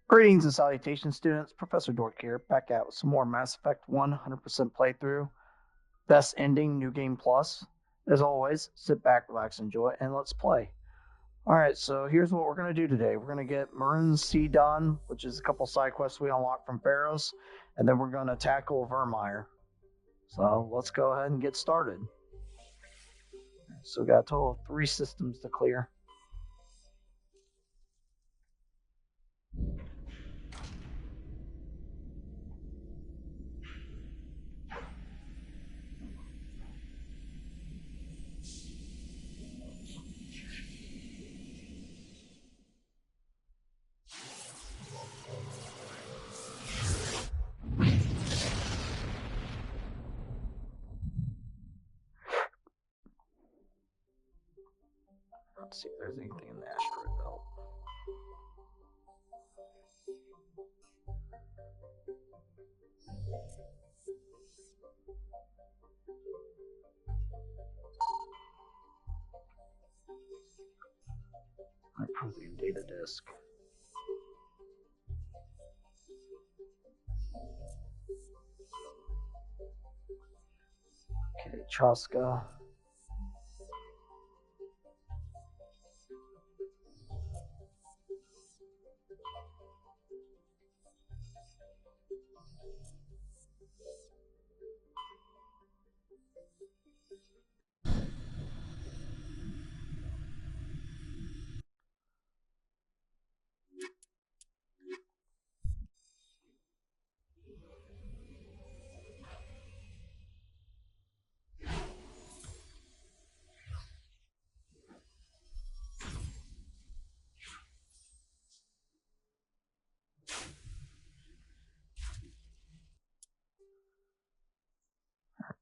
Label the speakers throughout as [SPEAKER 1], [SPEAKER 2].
[SPEAKER 1] Greetings and salutations, students. Professor Dork here, back out with some more Mass Effect 100% playthrough. Best ending, New Game Plus. As always, sit back, relax, enjoy, and let's play. Alright, so here's what we're going to do today. We're going to get Maroon Sea done, which is a couple side quests we unlocked from Pharaohs, and then we're going to tackle Vermeer. So let's go ahead and get started. So we got a total of 3 systems to clear. Let's see if there's anything in the asteroid belt. I probably data disk. Okay, Chaska.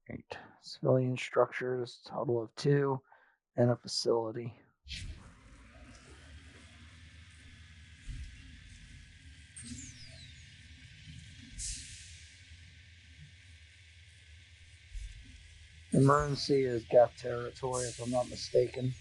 [SPEAKER 1] Right. Civilian structures, total of 2, and a facility. Emergency is Geth territory, if I'm not mistaken.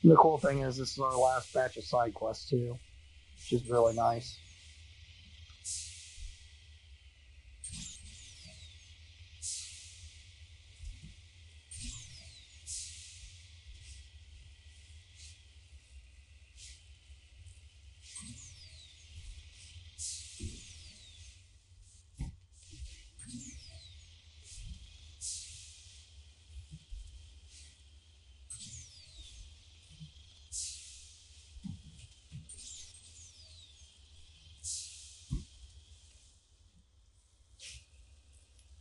[SPEAKER 1] And the cool thing is this is our last batch of side quests too, which is really nice.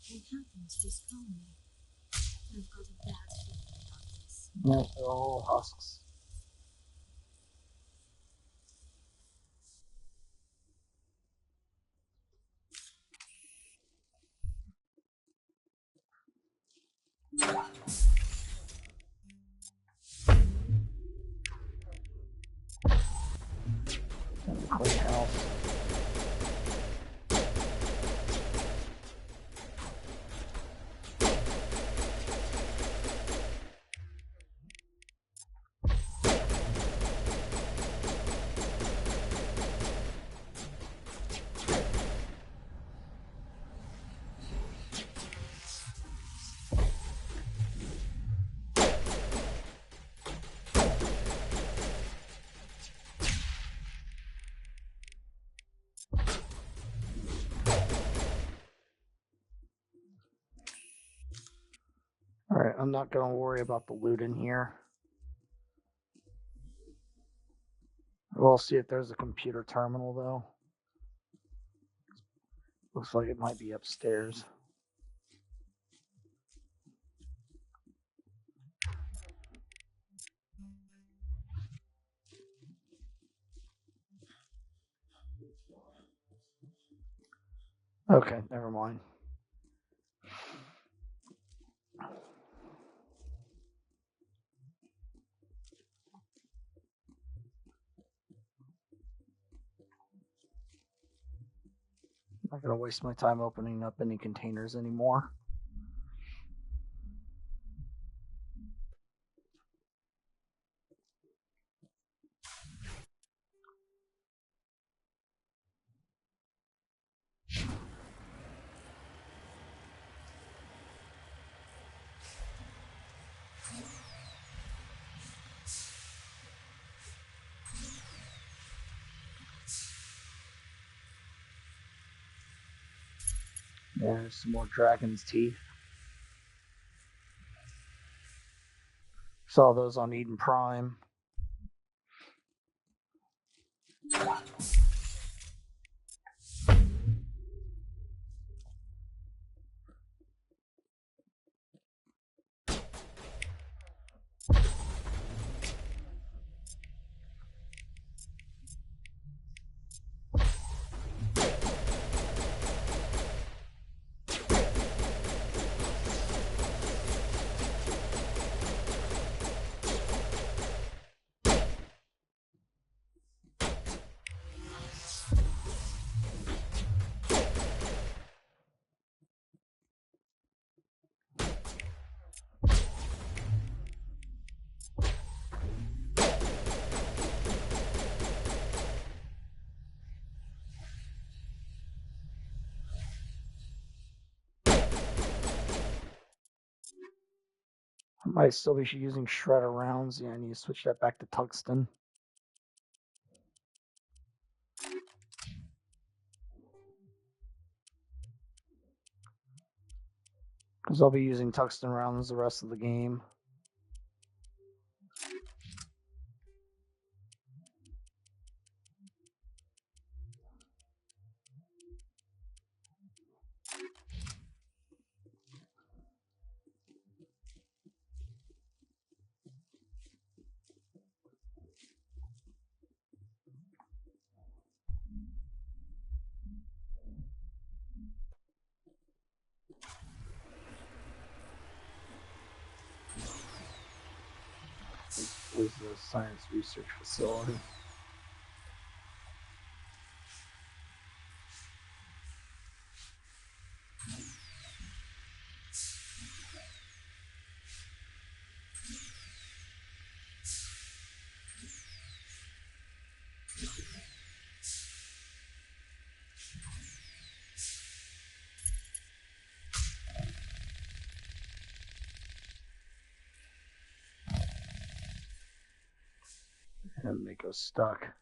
[SPEAKER 2] What happens this colony? I've got a bad feeling about this.
[SPEAKER 1] Yeah, they're all husks. Clean house. Alright, I'm not going to worry about the loot in here. We'll see if there's a computer terminal though. Looks like it might be upstairs. Okay, never mind. Not gonna waste my time opening up any containers anymore. There's some more dragon's teeth. Saw those on Eden Prime. I might still be using shredder rounds. Yeah, I need to switch that back to tungsten. Because I'll be using tungsten rounds the rest of the game. This is the science research facility. And they go stuck.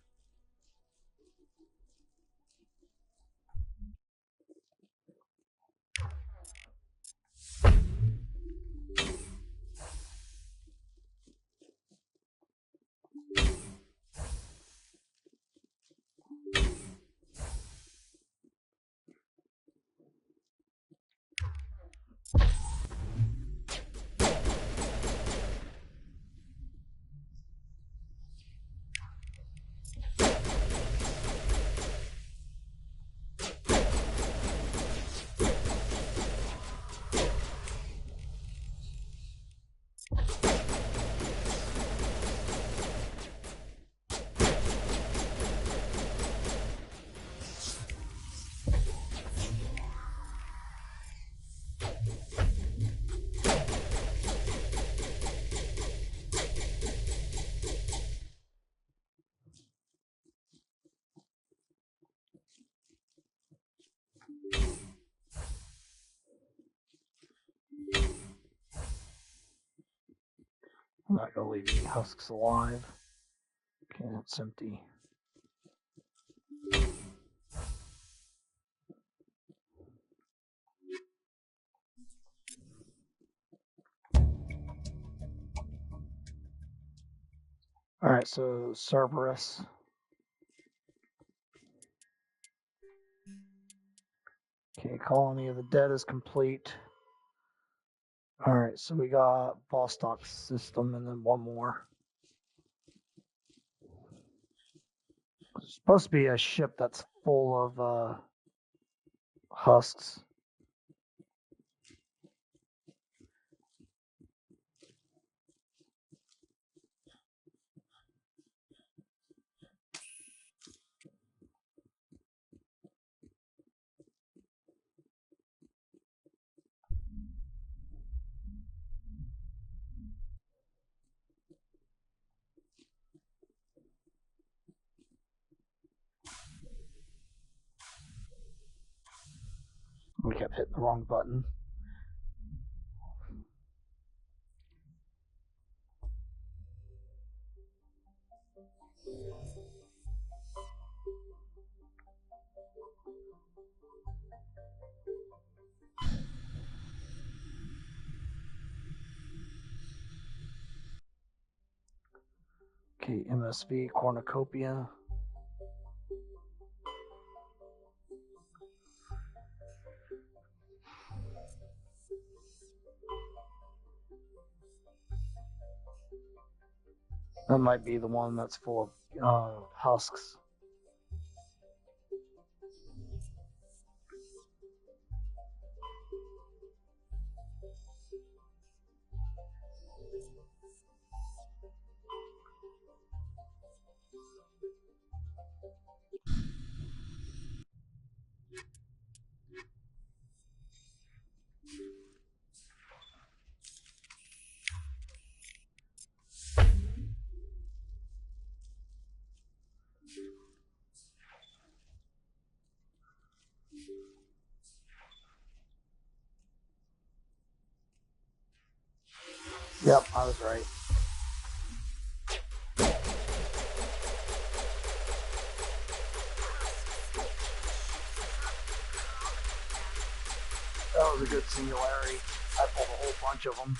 [SPEAKER 1] I'm not gonna leave any husks alive. Okay, that's empty. Alright, so Cerberus. Okay, Colony of the Dead is complete. Alright, so we got Vostok system and then one more. It's supposed to be a ship that's full of husks. wrong button. Okay, MSV cornucopia. That might be the one that's full of husks. Yep, I was right. That was a good singularity. I pulled a whole bunch of them.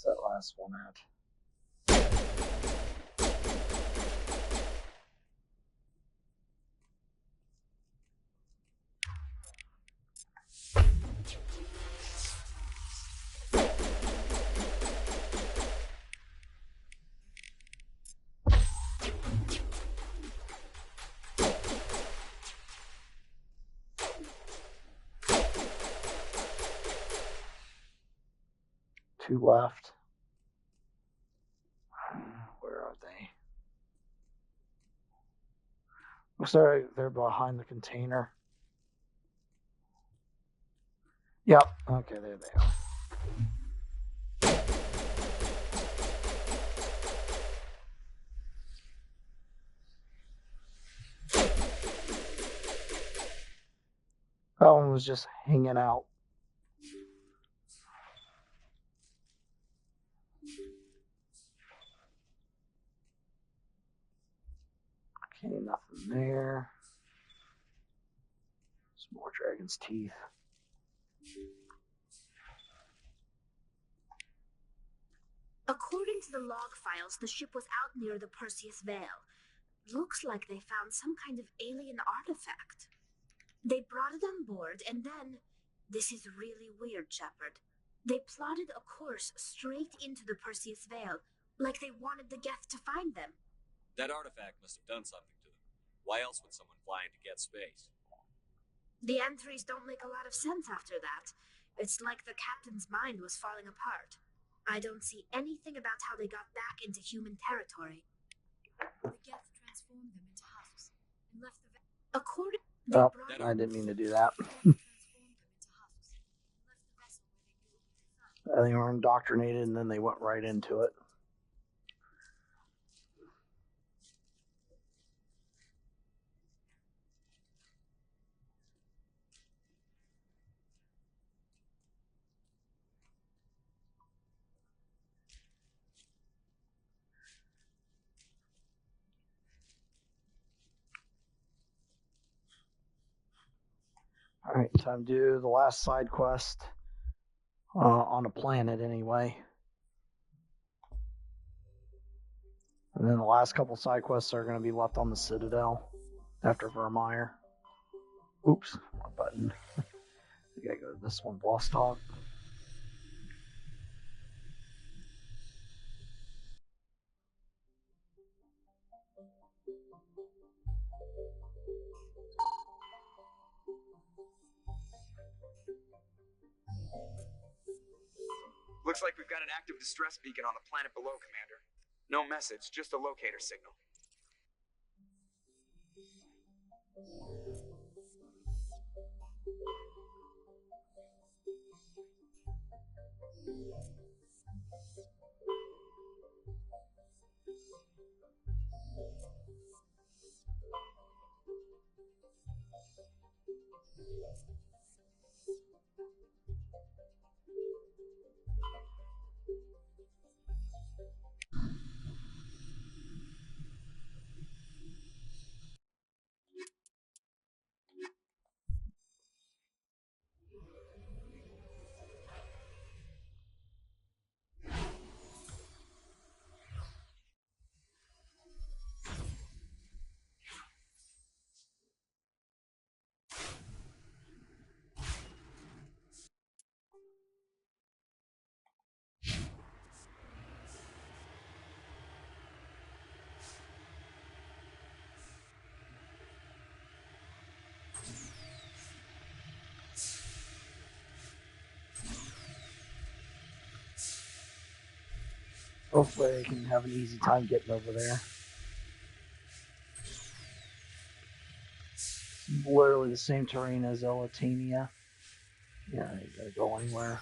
[SPEAKER 1] Where's that last one at? Two left. Where are they? Looks like they're behind the container. Yep. Okay, there they are. That one was just hanging out. Okay, nothing there. Some more dragon's teeth.
[SPEAKER 2] According to the log files, the ship was out near the Perseus Veil. Looks like they found some kind of alien artifact. They brought it on board, and then... This is really weird, Shepard. They plotted a course straight into the Perseus Veil, like they wanted the Geth to find them.
[SPEAKER 3] That artifact must have done something to them. Why else would someone fly into Geth space?
[SPEAKER 2] The entries don't make a lot of sense after that. It's like the captain's mind was falling apart. I don't see anything about how they got back into human territory. The Geth transformed them into husks and left the according.
[SPEAKER 1] Oh, I didn't mean to do that. They were indoctrinated and then they went right into it. All right, time to do the last side quest on a planet anyway. And then the last couple side quests are going to be left on the Citadel after Vermeer. Oops, wrong button. We gotta go to this one, boss talk.
[SPEAKER 4] Looks like we've got an active distress beacon on the planet below, Commander. No message, just a locator signal.
[SPEAKER 1] Hopefully I can have an easy time getting over there. It's literally the same terrain as Elitania. Yeah, you gotta go anywhere.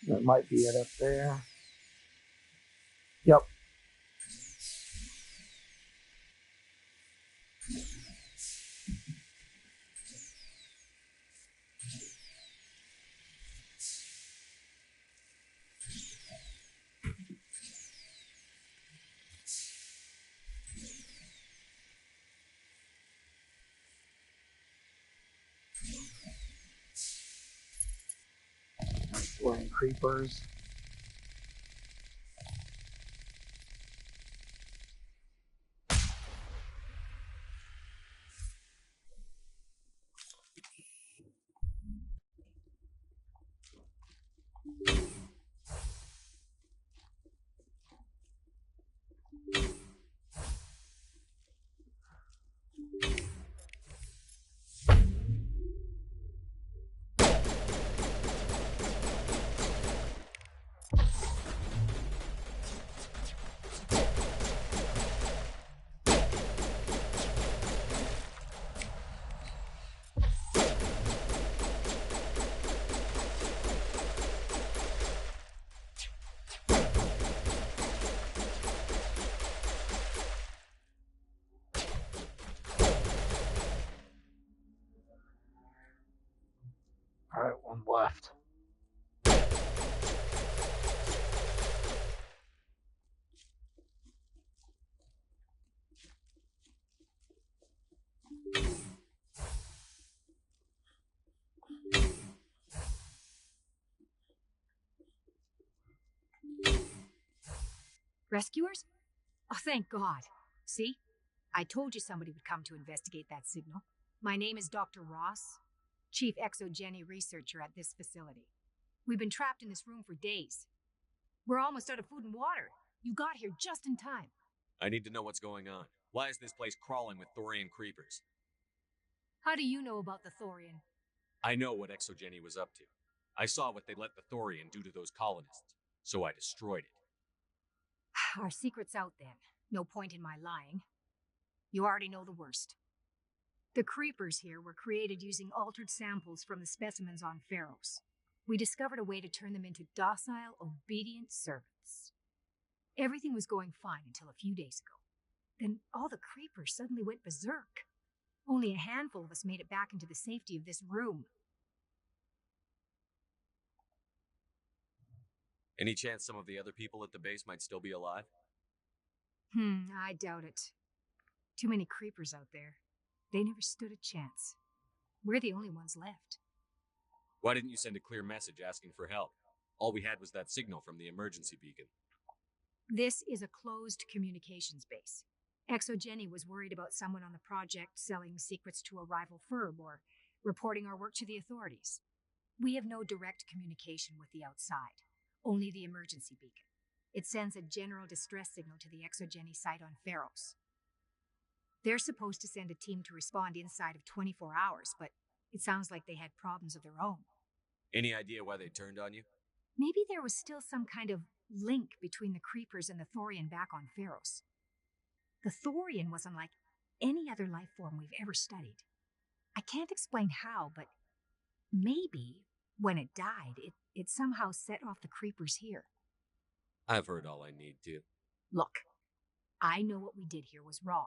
[SPEAKER 1] That might be it up there. Yep. Exploring creepers. Alright, one left.
[SPEAKER 5] Rescuers? Oh, thank God. See? I told you somebody would come to investigate that signal. My name is Dr. Ross, Chief Exogeny Researcher at this facility. We've been trapped in this room for days. We're almost out of food and water. You got here just in time.
[SPEAKER 3] I need to know what's going on. Why is this place crawling with Thorian creepers?
[SPEAKER 5] How do you know about the Thorian?
[SPEAKER 3] I know what Exogeny was up to. I saw what they let the Thorian do to those colonists, so I destroyed it.
[SPEAKER 5] Our secret's out then. No point in my lying. You already know the worst. The creepers here were created using altered samples from the specimens on Pharos. We discovered a way to turn them into docile, obedient servants. Everything was going fine until a few days ago. Then all the creepers suddenly went berserk. Only a handful of us made it back into the safety of this room.
[SPEAKER 3] Any chance some of the other people at the base might still be alive?
[SPEAKER 5] I doubt it. Too many creepers out there. They never stood a chance. We're the only ones left.
[SPEAKER 3] Why didn't you send a clear message asking for help? All we had was that signal from the emergency beacon.
[SPEAKER 5] This is a closed communications base. Exogeny was worried about someone on the project selling secrets to a rival firm or reporting our work to the authorities. We have no direct communication with the outside, only the emergency beacon. It sends a general distress signal to the Exogeny site on Pharos. They're supposed to send a team to respond inside of 24 hours, but it sounds like they had problems of their own.
[SPEAKER 3] Any idea why they turned on you?
[SPEAKER 5] Maybe there was still some kind of link between the creepers and the Thorian back on Pharos. The Thorian was unlike any other life form we've ever studied. I can't explain how, but maybe when it died, it somehow set off the creepers here.
[SPEAKER 3] I've heard all I need to.
[SPEAKER 5] Look, I know what we did here was wrong.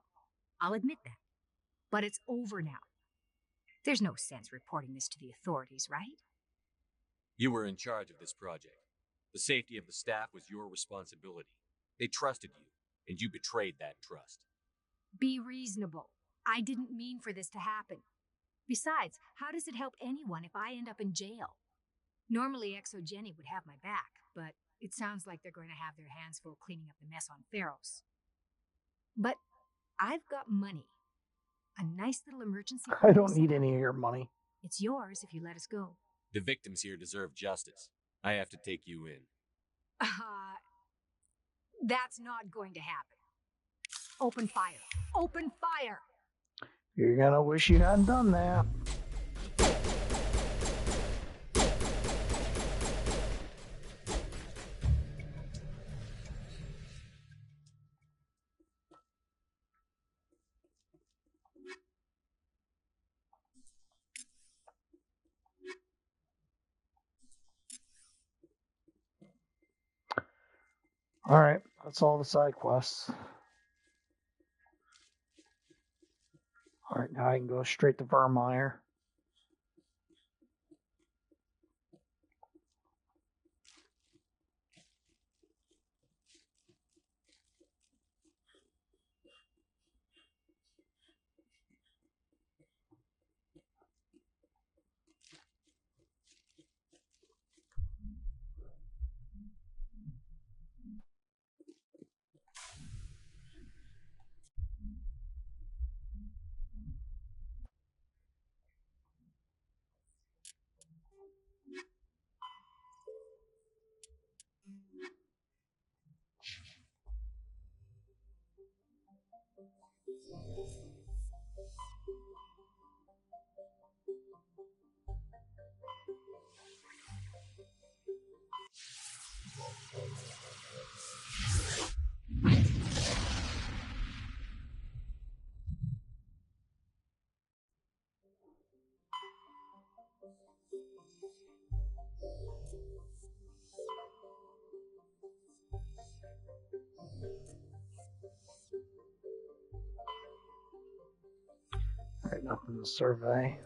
[SPEAKER 5] I'll admit that. But it's over now. There's no sense reporting this to the authorities, right?
[SPEAKER 3] You were in charge of this project. The safety of the staff was your responsibility. They trusted you, and you betrayed that trust.
[SPEAKER 5] Be reasonable. I didn't mean for this to happen. Besides, how does it help anyone if I end up in jail? Normally, Exogeny would have my back, but it sounds like they're going to have their hands full cleaning up the mess on Pharos. But I've got money. A nice little emergency.
[SPEAKER 1] I don't need any of your money.
[SPEAKER 5] It's yours if you let us go.
[SPEAKER 3] The victims here deserve justice. I have to take you in.
[SPEAKER 5] That's not going to happen. Open fire. Open fire!
[SPEAKER 1] You're gonna wish you hadn't done that. Alright, that's all the side quests. Alright, now I can go straight to Vermeer. Alright, nothing to survey.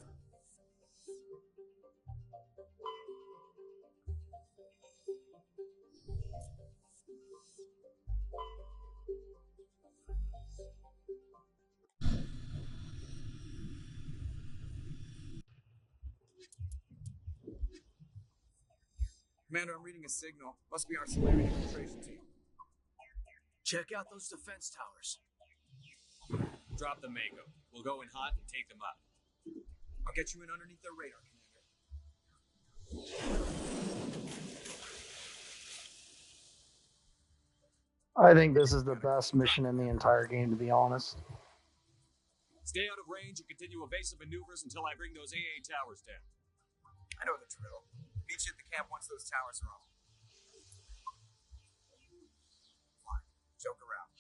[SPEAKER 4] Commander, I'm reading a signal. Must be our Solarian infiltration team.
[SPEAKER 6] Check out those defense towers.
[SPEAKER 3] Drop the Mako. We'll go in hot and take them out.
[SPEAKER 6] I'll get you in underneath their radar, Commander.
[SPEAKER 1] I think this is the best mission in the entire game, to be honest.
[SPEAKER 3] Stay out of range and continue evasive maneuvers until I bring those AA towers down.
[SPEAKER 4] I know the drill. Meet you at the camp once those towers are off. Fine. Joke around.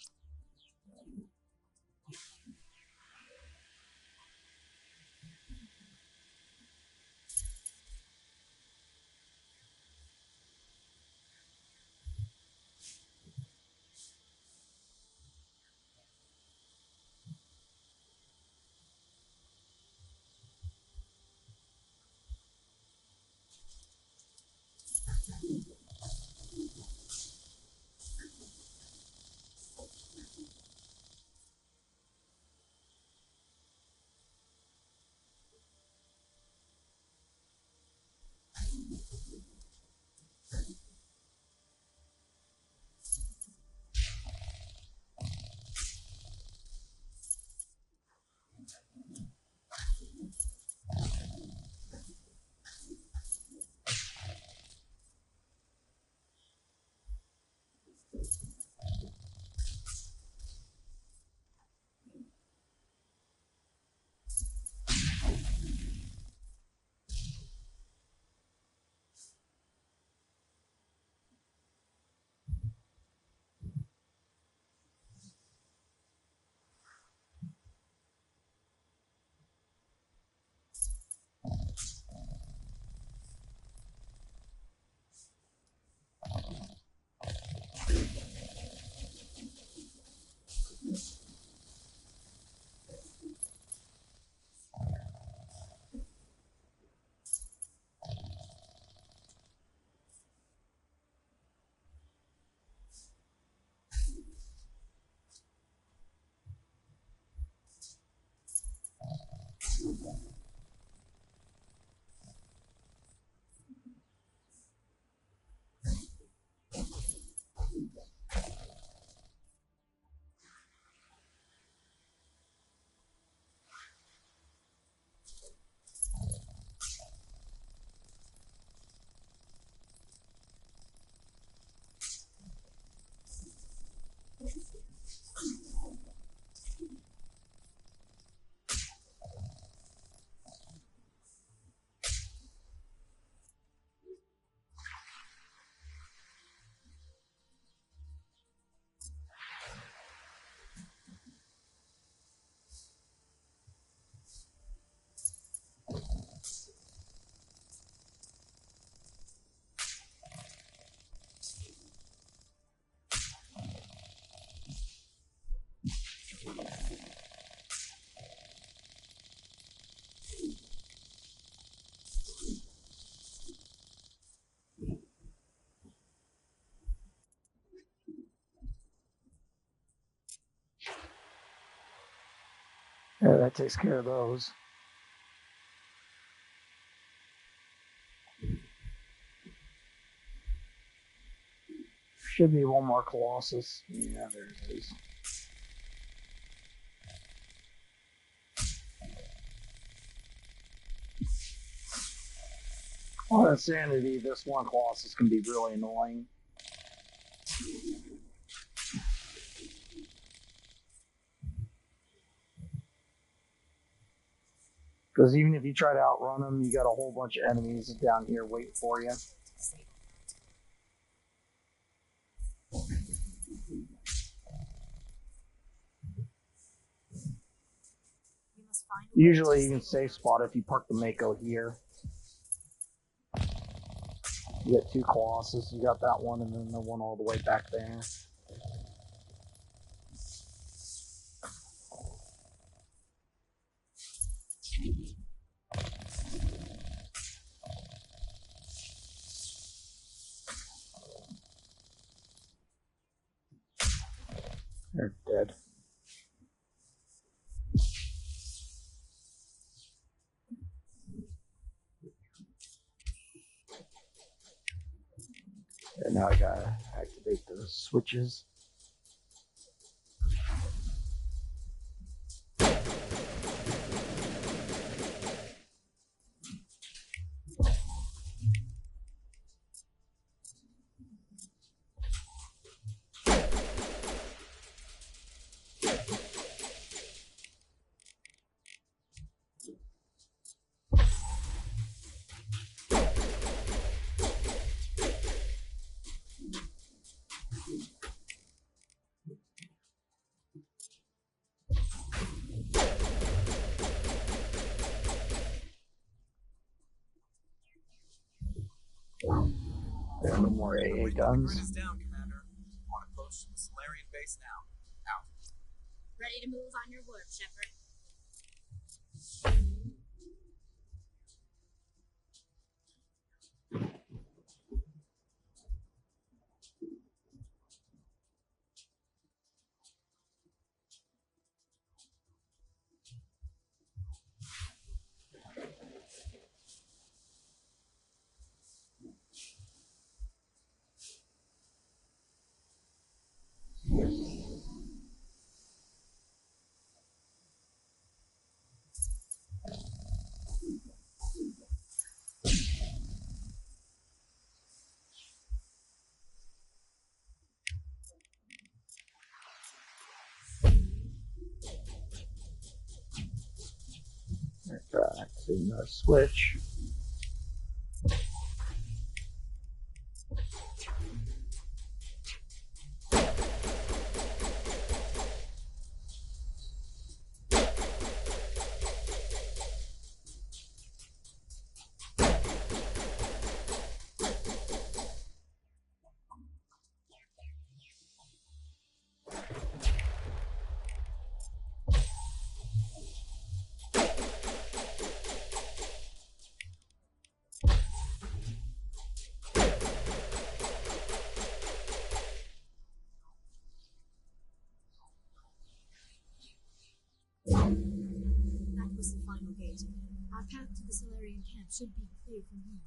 [SPEAKER 1] Yeah, that takes care of those. Should be one more Colossus. Yeah, there it is. On Insanity, this one Colossus can be really annoying. Because even if you try to outrun them, you got a whole bunch of enemies down here waiting for you. Usually you can safe spot if you park the Mako here. You get 2 Colossus, you got that one, and then the one all the way back there. They're dead. And now I gotta activate the switches. There are no more AA
[SPEAKER 6] The grid
[SPEAKER 1] guns.
[SPEAKER 6] is down, Commander. On approach to the Solarian base now. Out.
[SPEAKER 2] Ready to move on your word, Shepard?
[SPEAKER 1] Activating our switch.
[SPEAKER 5] That was the final gate. Our path to the Solarian camp should be clear from here.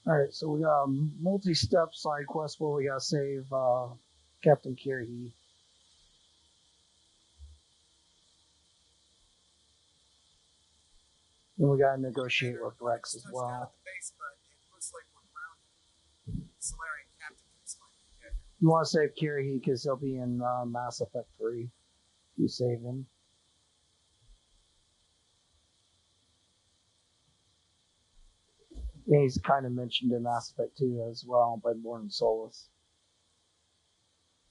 [SPEAKER 1] Alright, so we got a multi-step side quest where we gotta save Captain Kirhi. Then we gotta negotiate with Rex as
[SPEAKER 6] Touched down
[SPEAKER 1] well.
[SPEAKER 6] at the base, but it looks like we're grounded. The Solarian captain is likely dead.
[SPEAKER 1] You want to save Kirhi because he'll be in Mass Effect 3. You save him. And he's kind of mentioned in Mass Effect 2 as well by Born Solus.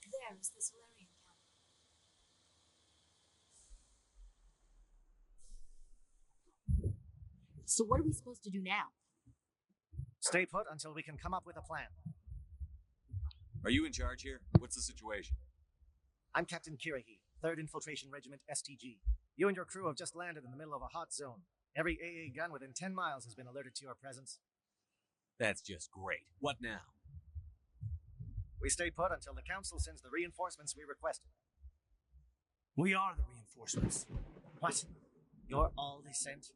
[SPEAKER 5] There is the Solarian camp.
[SPEAKER 7] So what are we supposed to do now?
[SPEAKER 8] Stay put until we can come up with a plan.
[SPEAKER 3] Are you in charge here? What's the situation?
[SPEAKER 8] I'm Captain Kirhi, 3rd Infiltration Regiment STG. You and your crew have just landed in the middle of a hot zone. Every AA gun within 10 miles has been alerted to your presence.
[SPEAKER 3] That's just great. What now?
[SPEAKER 8] We stay put until the Council sends the reinforcements we requested.
[SPEAKER 6] We are the reinforcements.
[SPEAKER 8] What? You're all they sent?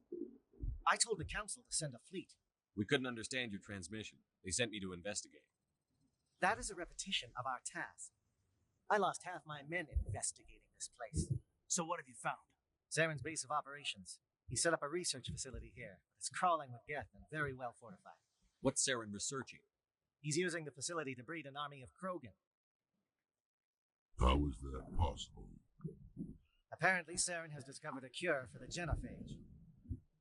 [SPEAKER 8] I told the Council to send a fleet.
[SPEAKER 3] We couldn't understand your transmission. They sent me to investigate.
[SPEAKER 8] That is a repetition of our task. I lost half my men investigating this place.
[SPEAKER 6] So what have you found?
[SPEAKER 8] Zaren's base of operations. He set up a research facility here. It's crawling with Geth and very well fortified.
[SPEAKER 3] What's Saren researching?
[SPEAKER 8] He's using the facility to breed an army of Krogan.
[SPEAKER 9] How is that possible?
[SPEAKER 8] Apparently, Saren has discovered a cure for the genophage.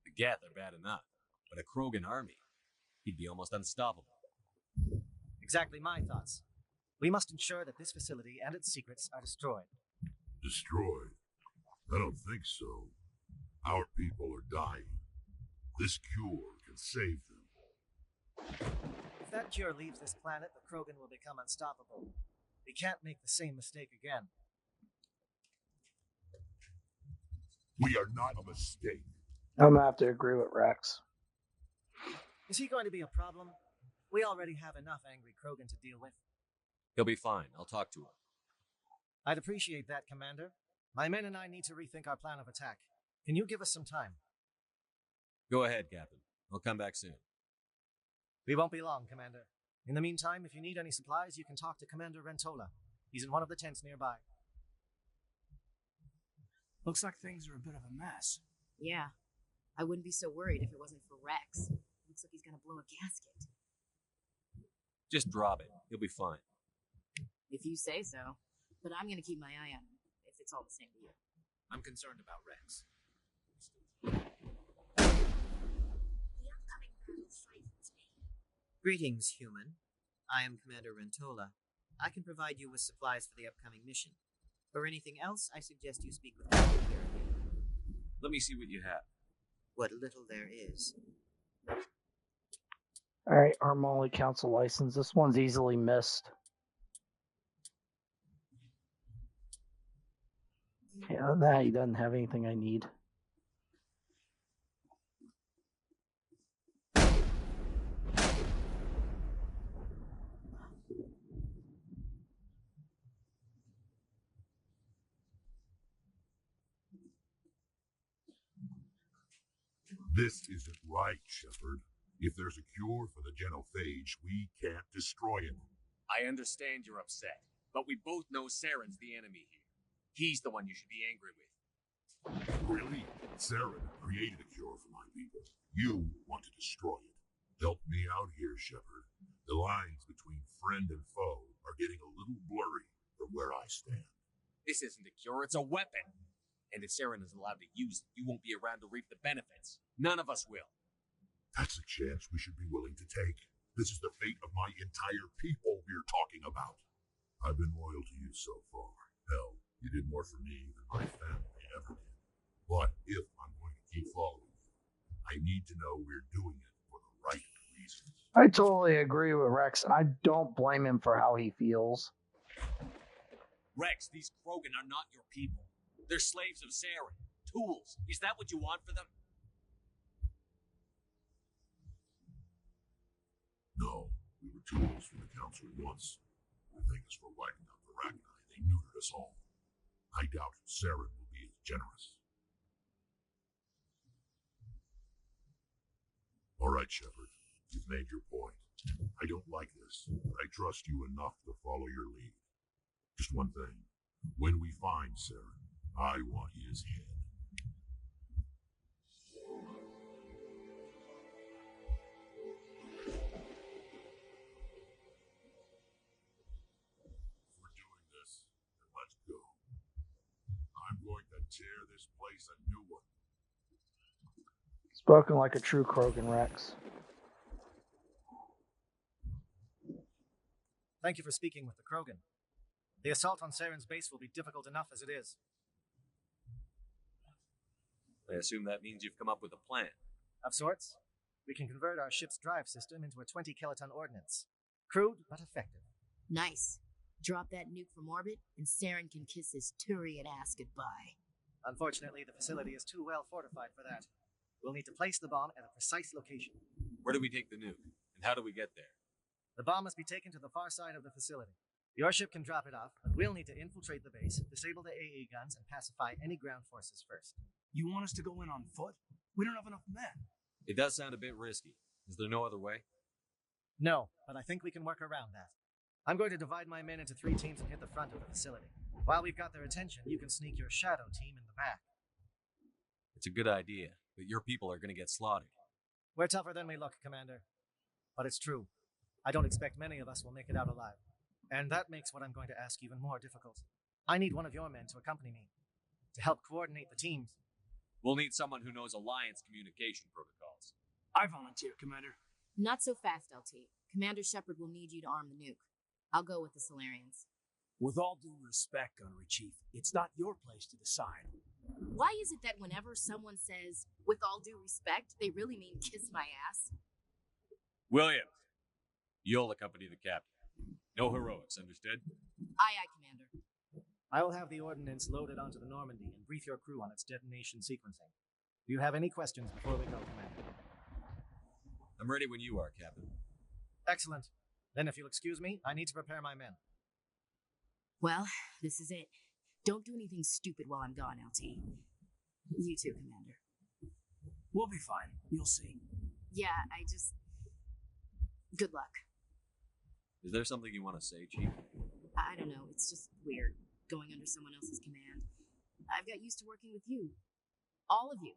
[SPEAKER 3] The Geth are bad enough, but a Krogan army, he'd be almost unstoppable.
[SPEAKER 8] Exactly my thoughts. We must ensure that this facility and its secrets are destroyed.
[SPEAKER 9] Destroyed? I don't think so. Our people are dying. This cure can save them.
[SPEAKER 8] If that cure leaves this planet, the Krogan will become unstoppable. We can't make the same mistake again.
[SPEAKER 9] We are not a mistake.
[SPEAKER 1] I'm gonna have to agree with Rex.
[SPEAKER 8] Is he going to be a problem? We already have enough angry Krogan to deal with.
[SPEAKER 3] He'll be fine. I'll talk to him.
[SPEAKER 8] I'd appreciate that, Commander. My men and I need to rethink our plan of attack. Can you give us some time?
[SPEAKER 3] Go ahead, Captain. I'll come back soon.
[SPEAKER 8] We won't be long, Commander. In the meantime, if you need any supplies, you can talk to Commander Rentola. He's in one of the tents nearby.
[SPEAKER 6] Looks like things are a bit of a mess.
[SPEAKER 7] Yeah. I wouldn't be so worried if it wasn't for Rex. Looks like he's gonna blow a gasket.
[SPEAKER 3] Just drop it. He'll be fine.
[SPEAKER 7] If you say so. but I'm gonna keep my eye on him, if it's all the same to you.
[SPEAKER 6] I'm concerned about Rex.
[SPEAKER 2] The upcoming battle frightens me.
[SPEAKER 10] Greetings, human. I am Commander Rentola. I can provide you with supplies for the upcoming mission. For anything else, I suggest you speak with Captain Kerrigan.
[SPEAKER 3] Let me see what you have.
[SPEAKER 10] What little there is.
[SPEAKER 1] Alright, Armoli Council license. This one's easily missed. Yeah, that he doesn't have anything I need.
[SPEAKER 9] This isn't right, Shepard. If there's a cure for the genophage, we can't destroy it.
[SPEAKER 3] I understand you're upset, but we both know Saren's the enemy here. He's the one you should be angry with.
[SPEAKER 9] Really? Saren created a cure for my people. You want to destroy it. Help me out here, Shepard. The lines between friend and foe are getting a little blurry from where I stand.
[SPEAKER 3] This isn't a cure, it's a weapon. And if Saren is allowed to use it, you won't be around to reap the benefits. None of us will.
[SPEAKER 9] That's a chance we should be willing to take. This is the fate of my entire people we're talking about. I've been loyal to you so far. Hell, you did more for me than my family ever did. But if I'm going to keep following you, I need to know we're doing it for the right reasons.
[SPEAKER 1] I totally agree with Rex. I don't blame him for how he feels.
[SPEAKER 3] Rex, these Krogan are not your people. They're slaves of Saren. Tools. Is that what you want for them?
[SPEAKER 9] No, we were tools for the Council once. The thing is for wiping out the Ragnar. They neutered us all. I doubt Saren will be as generous. All right, Shepard. You've made your point. I don't like this, but I trust you enough to follow your lead. Just one thing. When we find Saren, I want his head. If we're doing this, then let's go. I'm going to tear this place a new one.
[SPEAKER 1] Spoken like a true Krogan, Rex.
[SPEAKER 8] Thank you for speaking with the Krogan. The assault on Saren's base will be difficult enough as it is.
[SPEAKER 3] I assume that means you've come up with a plan.
[SPEAKER 8] Of sorts. We can convert our ship's drive system into a 20-kiloton ordnance. Crude, but effective.
[SPEAKER 7] Nice. Drop that nuke from orbit, and Saren can kiss his Turian ass goodbye.
[SPEAKER 8] Unfortunately, the facility is too well fortified for that. We'll need to place the bomb at a precise location.
[SPEAKER 3] Where do we take the nuke? And how do we get there?
[SPEAKER 8] The bomb must be taken to the far side of the facility. Your ship can drop it off, but we'll need to infiltrate the base, disable the AA guns, and pacify any ground forces first.
[SPEAKER 6] You want us to go in on foot? We don't have enough men.
[SPEAKER 3] It does sound a bit risky. Is there no other way?
[SPEAKER 8] No, but I think we can work around that. I'm going to divide my men into 3 teams and hit the front of the facility. While we've got their attention, you can sneak your shadow team in the back.
[SPEAKER 3] It's a good idea, but your people are going to get slaughtered.
[SPEAKER 8] We're tougher than we look, Commander. But it's true. I don't expect many of us will make it out alive. And that makes what I'm going to ask even more difficult. I need one of your men to accompany me, to help coordinate the teams.
[SPEAKER 3] We'll need someone who knows Alliance communication protocols.
[SPEAKER 6] I volunteer, Commander.
[SPEAKER 7] Not so fast, LT. Commander Shepard will need you to arm the nuke. I'll go with the Solarians.
[SPEAKER 6] With all due respect, Gunnery Chief, it's not your place to decide.
[SPEAKER 7] Why is it that whenever someone says, with all due respect, they really mean kiss my ass?
[SPEAKER 3] Williams, you'll accompany the captain. No heroics, understood?
[SPEAKER 7] Aye, aye, Commander.
[SPEAKER 8] I will have the ordnance loaded onto the Normandy and brief your crew on its detonation sequencing. Do you have any questions before we go, Commander?
[SPEAKER 3] I'm ready when you are, Captain.
[SPEAKER 8] Excellent. Then if you'll excuse me, I need to prepare my men.
[SPEAKER 7] Well, this is it. Don't do anything stupid while I'm gone, LT. You too, Commander.
[SPEAKER 6] We'll be fine. You'll see.
[SPEAKER 7] Yeah, Good luck.
[SPEAKER 3] Is there something you want to say, Chief?
[SPEAKER 7] I don't know. It's just weird, going under someone else's command. I've got used to working with you. All of you.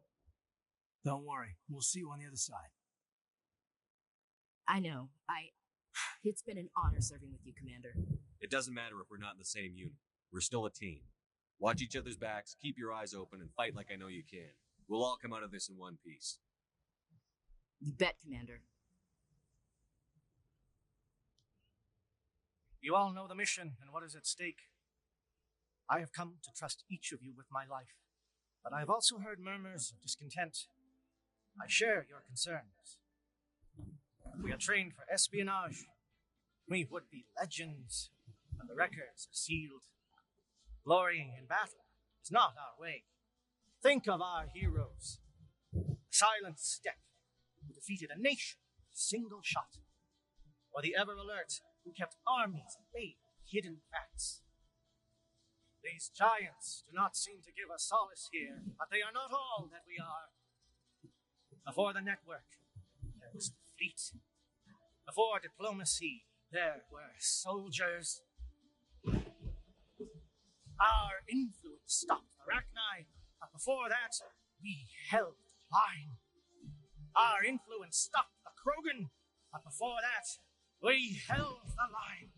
[SPEAKER 6] Don't worry. We'll see you on the other side.
[SPEAKER 7] I know. It's been an honor serving with you, Commander.
[SPEAKER 3] It doesn't matter if we're not in the same unit. We're still a team. Watch each other's backs, keep your eyes open, and fight like I know you can. We'll all come out of this in one piece.
[SPEAKER 7] You bet, Commander.
[SPEAKER 8] You all know the mission and what is at stake. I have come to trust each of you with my life, but I have also heard murmurs of discontent. I share your concerns. We are trained for espionage. We would be legends, and the records are sealed. Glorying in battle is not our way. Think of our heroes. The silent step who defeated a nation with a single shot, or the ever alert who kept armies at bay with hidden facts. These giants do not seem to give us solace here, but they are not all that we are. Before the network, there was the fleet. Before diplomacy, there were soldiers. Our influence stopped Arachni, but before that, we held the line. Our influence stopped the Krogan, but before that, we held the line.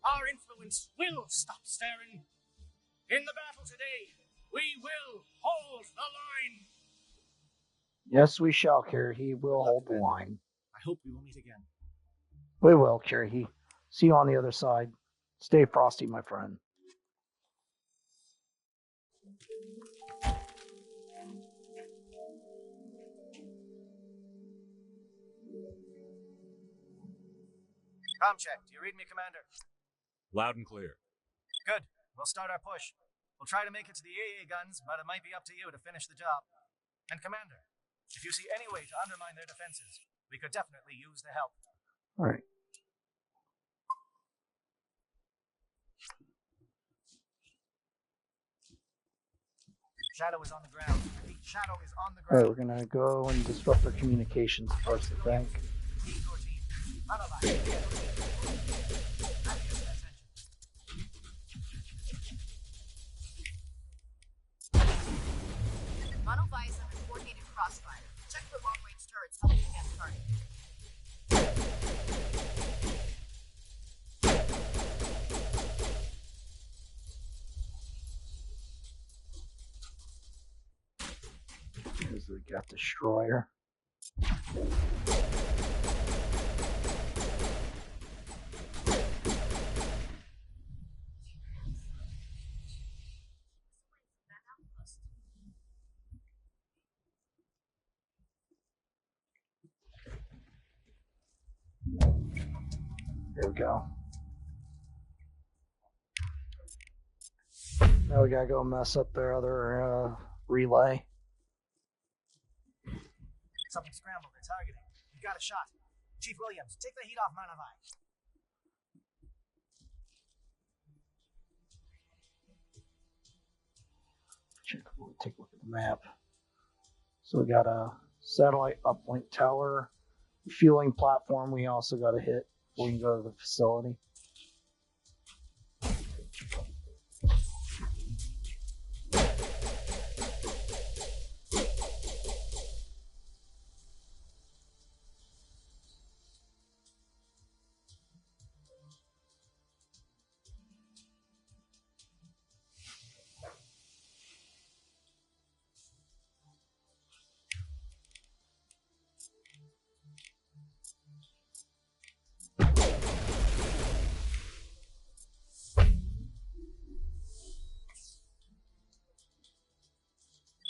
[SPEAKER 8] Our influence will stop Starin. In the battle today, we will hold the line.
[SPEAKER 1] Yes, we shall, Kirrahe. We'll hold the line.
[SPEAKER 8] I hope we will meet again.
[SPEAKER 1] We will, Kirrahe. See you on the other side. Stay frosty, my friend.
[SPEAKER 8] Com check. Do you read me, Commander?
[SPEAKER 3] Loud and clear.
[SPEAKER 8] Good. We'll start our push. We'll try to make it to the AA guns, but it might be up to you to finish the job. And Commander, if you see any way to undermine their defenses, we could definitely use the help.
[SPEAKER 1] All right.
[SPEAKER 8] Shadow is on the ground. Repeat, Shadow is on the
[SPEAKER 1] All right,
[SPEAKER 8] ground.
[SPEAKER 1] we're gonna go and disrupt their communications first, I think.
[SPEAKER 8] Lead your team. Analyze.
[SPEAKER 7] Monovice under coordinated crossfire. Check for long-range turrets helping against target.
[SPEAKER 1] Here's the Gat Destroyer. There we go. Now we gotta go mess up their other relay.
[SPEAKER 8] Something scrambled. They're targeting. You got a shot. Chief Williams, take the heat off Monovice.
[SPEAKER 1] Take a look at the map. So we got a satellite uplink tower, fueling platform. We also got to hit. We can go to the facility.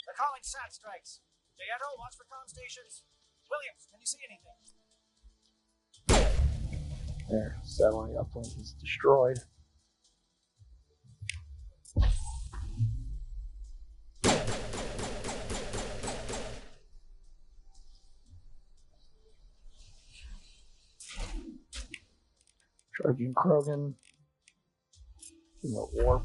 [SPEAKER 8] They're calling SAT strikes. Jayeto, watch for comm stations. Williams, can you see anything?
[SPEAKER 1] There, satellite uplink is destroyed. Charging Krogan. In the warp.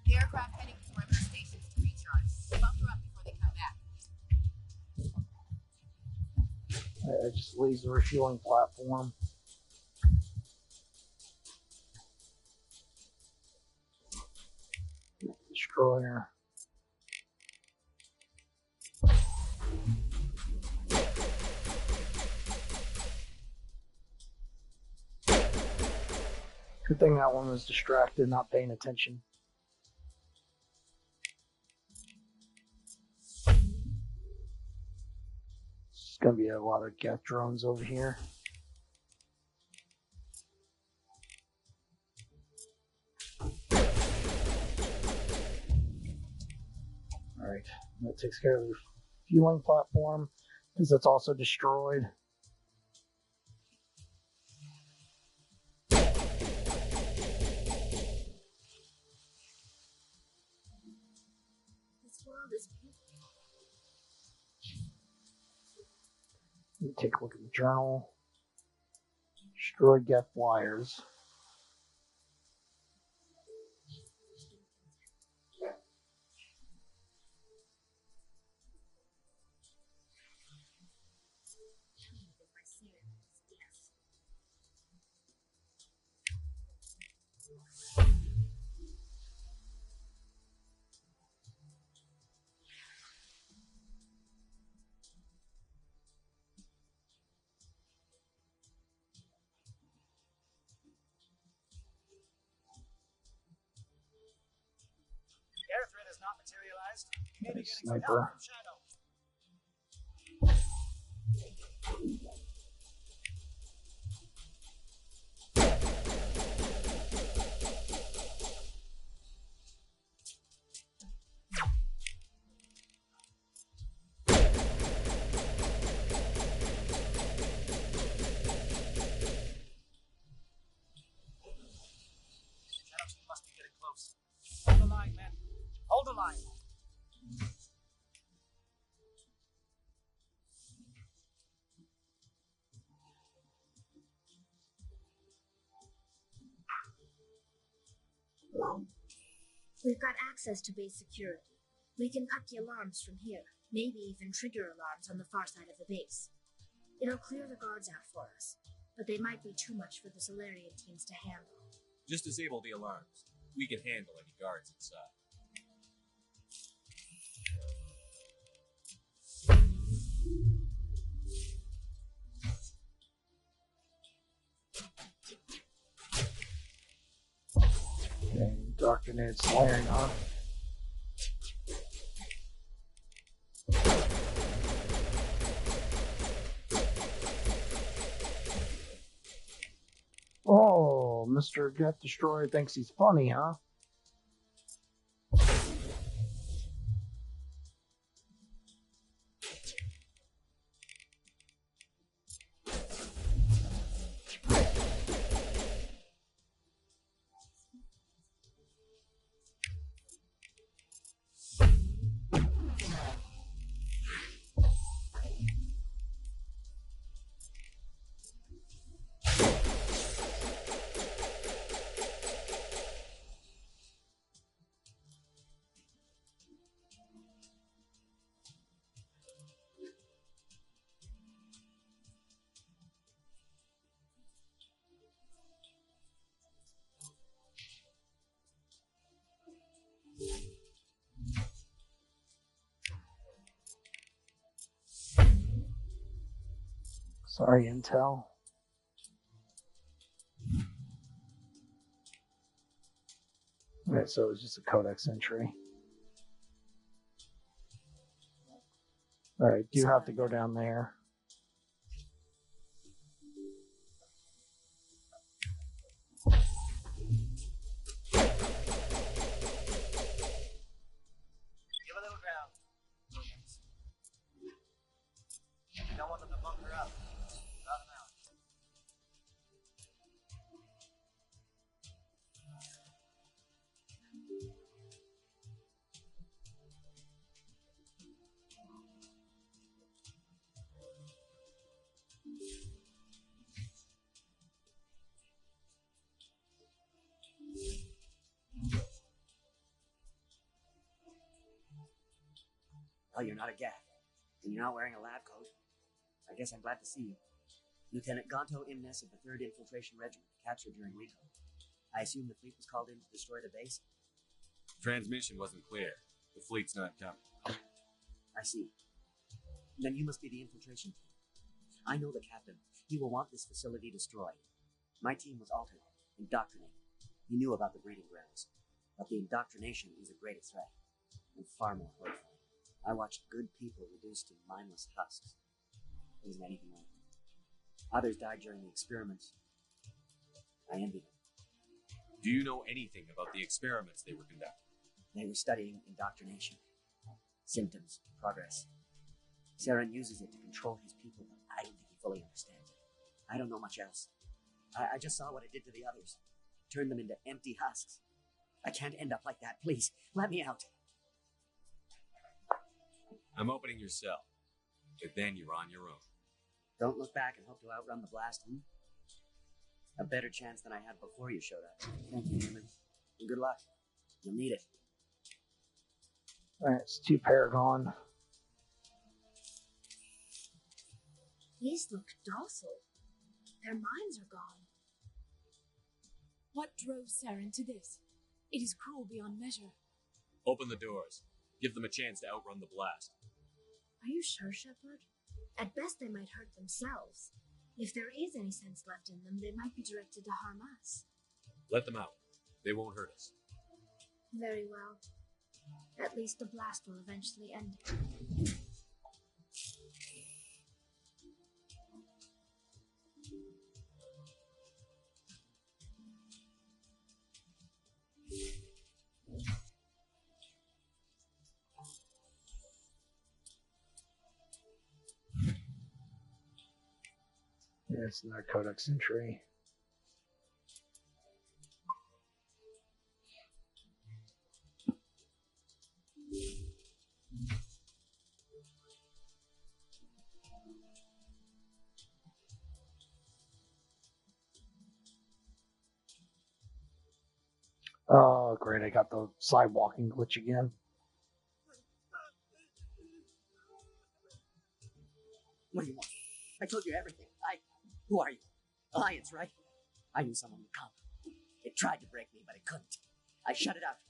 [SPEAKER 7] The aircraft heading to perimeter stations to recharge. Bunker up before they come back.
[SPEAKER 1] I just leaves the refueling platform. Destroyer. Good thing that one was distracted, not paying attention. There's gonna be a lot of Geth drones over here. Alright, that takes care of the fueling platform, because it's also destroyed.
[SPEAKER 2] This world is beautiful.
[SPEAKER 1] Let me take a look at the journal. Destroyed Geth flyers.
[SPEAKER 6] Air threat has not materialized. You may be getting some
[SPEAKER 1] Sniper.
[SPEAKER 6] help from Shadow. Shadow team must be getting close. Hold the line, men. Hold the line.
[SPEAKER 2] We've got access to base security. We can cut the alarms from here, maybe even trigger alarms on the far side of the base. It'll clear the guards out for us, but they might be too much for the Solarian teams to handle.
[SPEAKER 3] Just disable the alarms. We can handle any guards inside.
[SPEAKER 1] Okay, indoctrinated Solarian, huh? Oh, Mr. Geth Destroyer thinks he's funny, huh? Sorry, Intel. Okay, so it's just a codex entry. Alright, you have to go down there.
[SPEAKER 6] Give a little ground. You don't want them to bunker up. Draw them out.
[SPEAKER 11] Well, you're not a Geth, and you're not wearing a lab coat. I guess I'm glad to see you. Lieutenant Gonto Imnes of the 3rd Infiltration Regiment, captured during recon. I assume the fleet was called in to destroy the base?
[SPEAKER 3] Transmission wasn't clear. The fleet's not coming.
[SPEAKER 11] I see. Then you must be the infiltration team. I know the captain. He will want this facility destroyed. My team was altered, indoctrinated. He knew about the breeding grounds, but the indoctrination was a greater threat, and far more horrifying. I watched good people reduced to mindless husks. It wasn't anything like that. Others died during the experiments. I envied them.
[SPEAKER 3] Do you know anything about the experiments they were conducting?
[SPEAKER 11] They were studying indoctrination. Symptoms, progress. Saren uses it to control his people, but I don't think he fully understands it. I don't know much else. I just saw what it did to the others. Turned them into empty husks. I can't end up like that. Please, let me out.
[SPEAKER 3] I'm opening your cell, but then you're on your own.
[SPEAKER 11] Don't look back and hope to outrun the blast, A better chance than I had before you showed up. Thank you, human. And good luck. You'll need it.
[SPEAKER 1] Alright, it's 2 Paragon.
[SPEAKER 2] These look docile. Their minds are gone.
[SPEAKER 7] What drove Saren to this? It is cruel beyond measure.
[SPEAKER 3] Open the doors. Give them a chance to outrun the blast.
[SPEAKER 2] Are you sure, Shepard? At best, they might hurt themselves. If there is any sense left in them, they might be directed to harm us.
[SPEAKER 3] Let them out. They won't hurt us.
[SPEAKER 2] Very well. At least the blast will eventually end it.
[SPEAKER 1] It's another Codex entry. Oh, great. I got the sidewalking glitch again.
[SPEAKER 11] What do you want? I told you everything. Who are you? Alliance, right? I knew someone would come. It tried to break me, but it couldn't. I shut it out.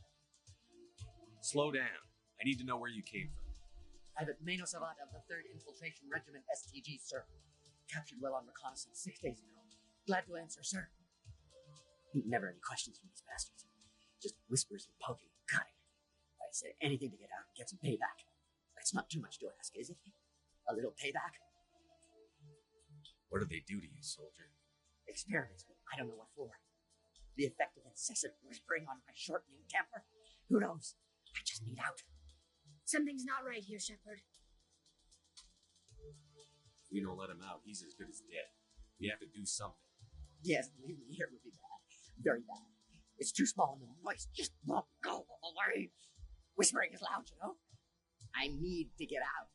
[SPEAKER 3] Slow down. I need to know where you came from.
[SPEAKER 11] Private Mano Savat of the 3rd Infiltration Regiment STG, sir. Captured well on reconnaissance 6 days ago. Glad to answer, sir. Never any questions from these bastards. Just whispers and poking and cutting. I'd say anything to get out and get some payback. That's not too much to ask, is it? A little payback?
[SPEAKER 3] What did they do to you, soldier?
[SPEAKER 11] Experiments, but I don't know what for. The effect of incessant whispering on my shortening temper? Who knows? I just need out.
[SPEAKER 2] Something's not right here, Shepard.
[SPEAKER 3] If we don't let him out, he's as good as dead. We have to do something.
[SPEAKER 11] Yes, leaving me here would be bad. Very bad. It's too small and the noise just won't go away. Whispering is loud, you know? I need to get out.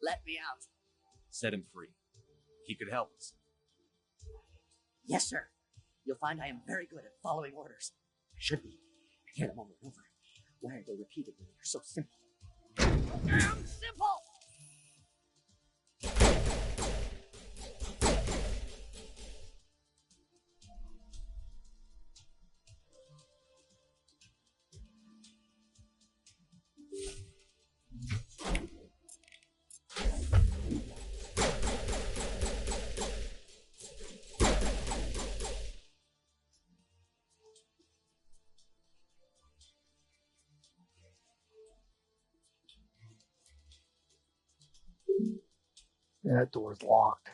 [SPEAKER 11] Let me out.
[SPEAKER 3] Set him free. He could help us.
[SPEAKER 11] Yes, sir. You'll find I am very good at following orders. I should be. I hear them over and over. Why are they repeated when they're so simple? Damn simple!
[SPEAKER 1] Yeah, that door's locked.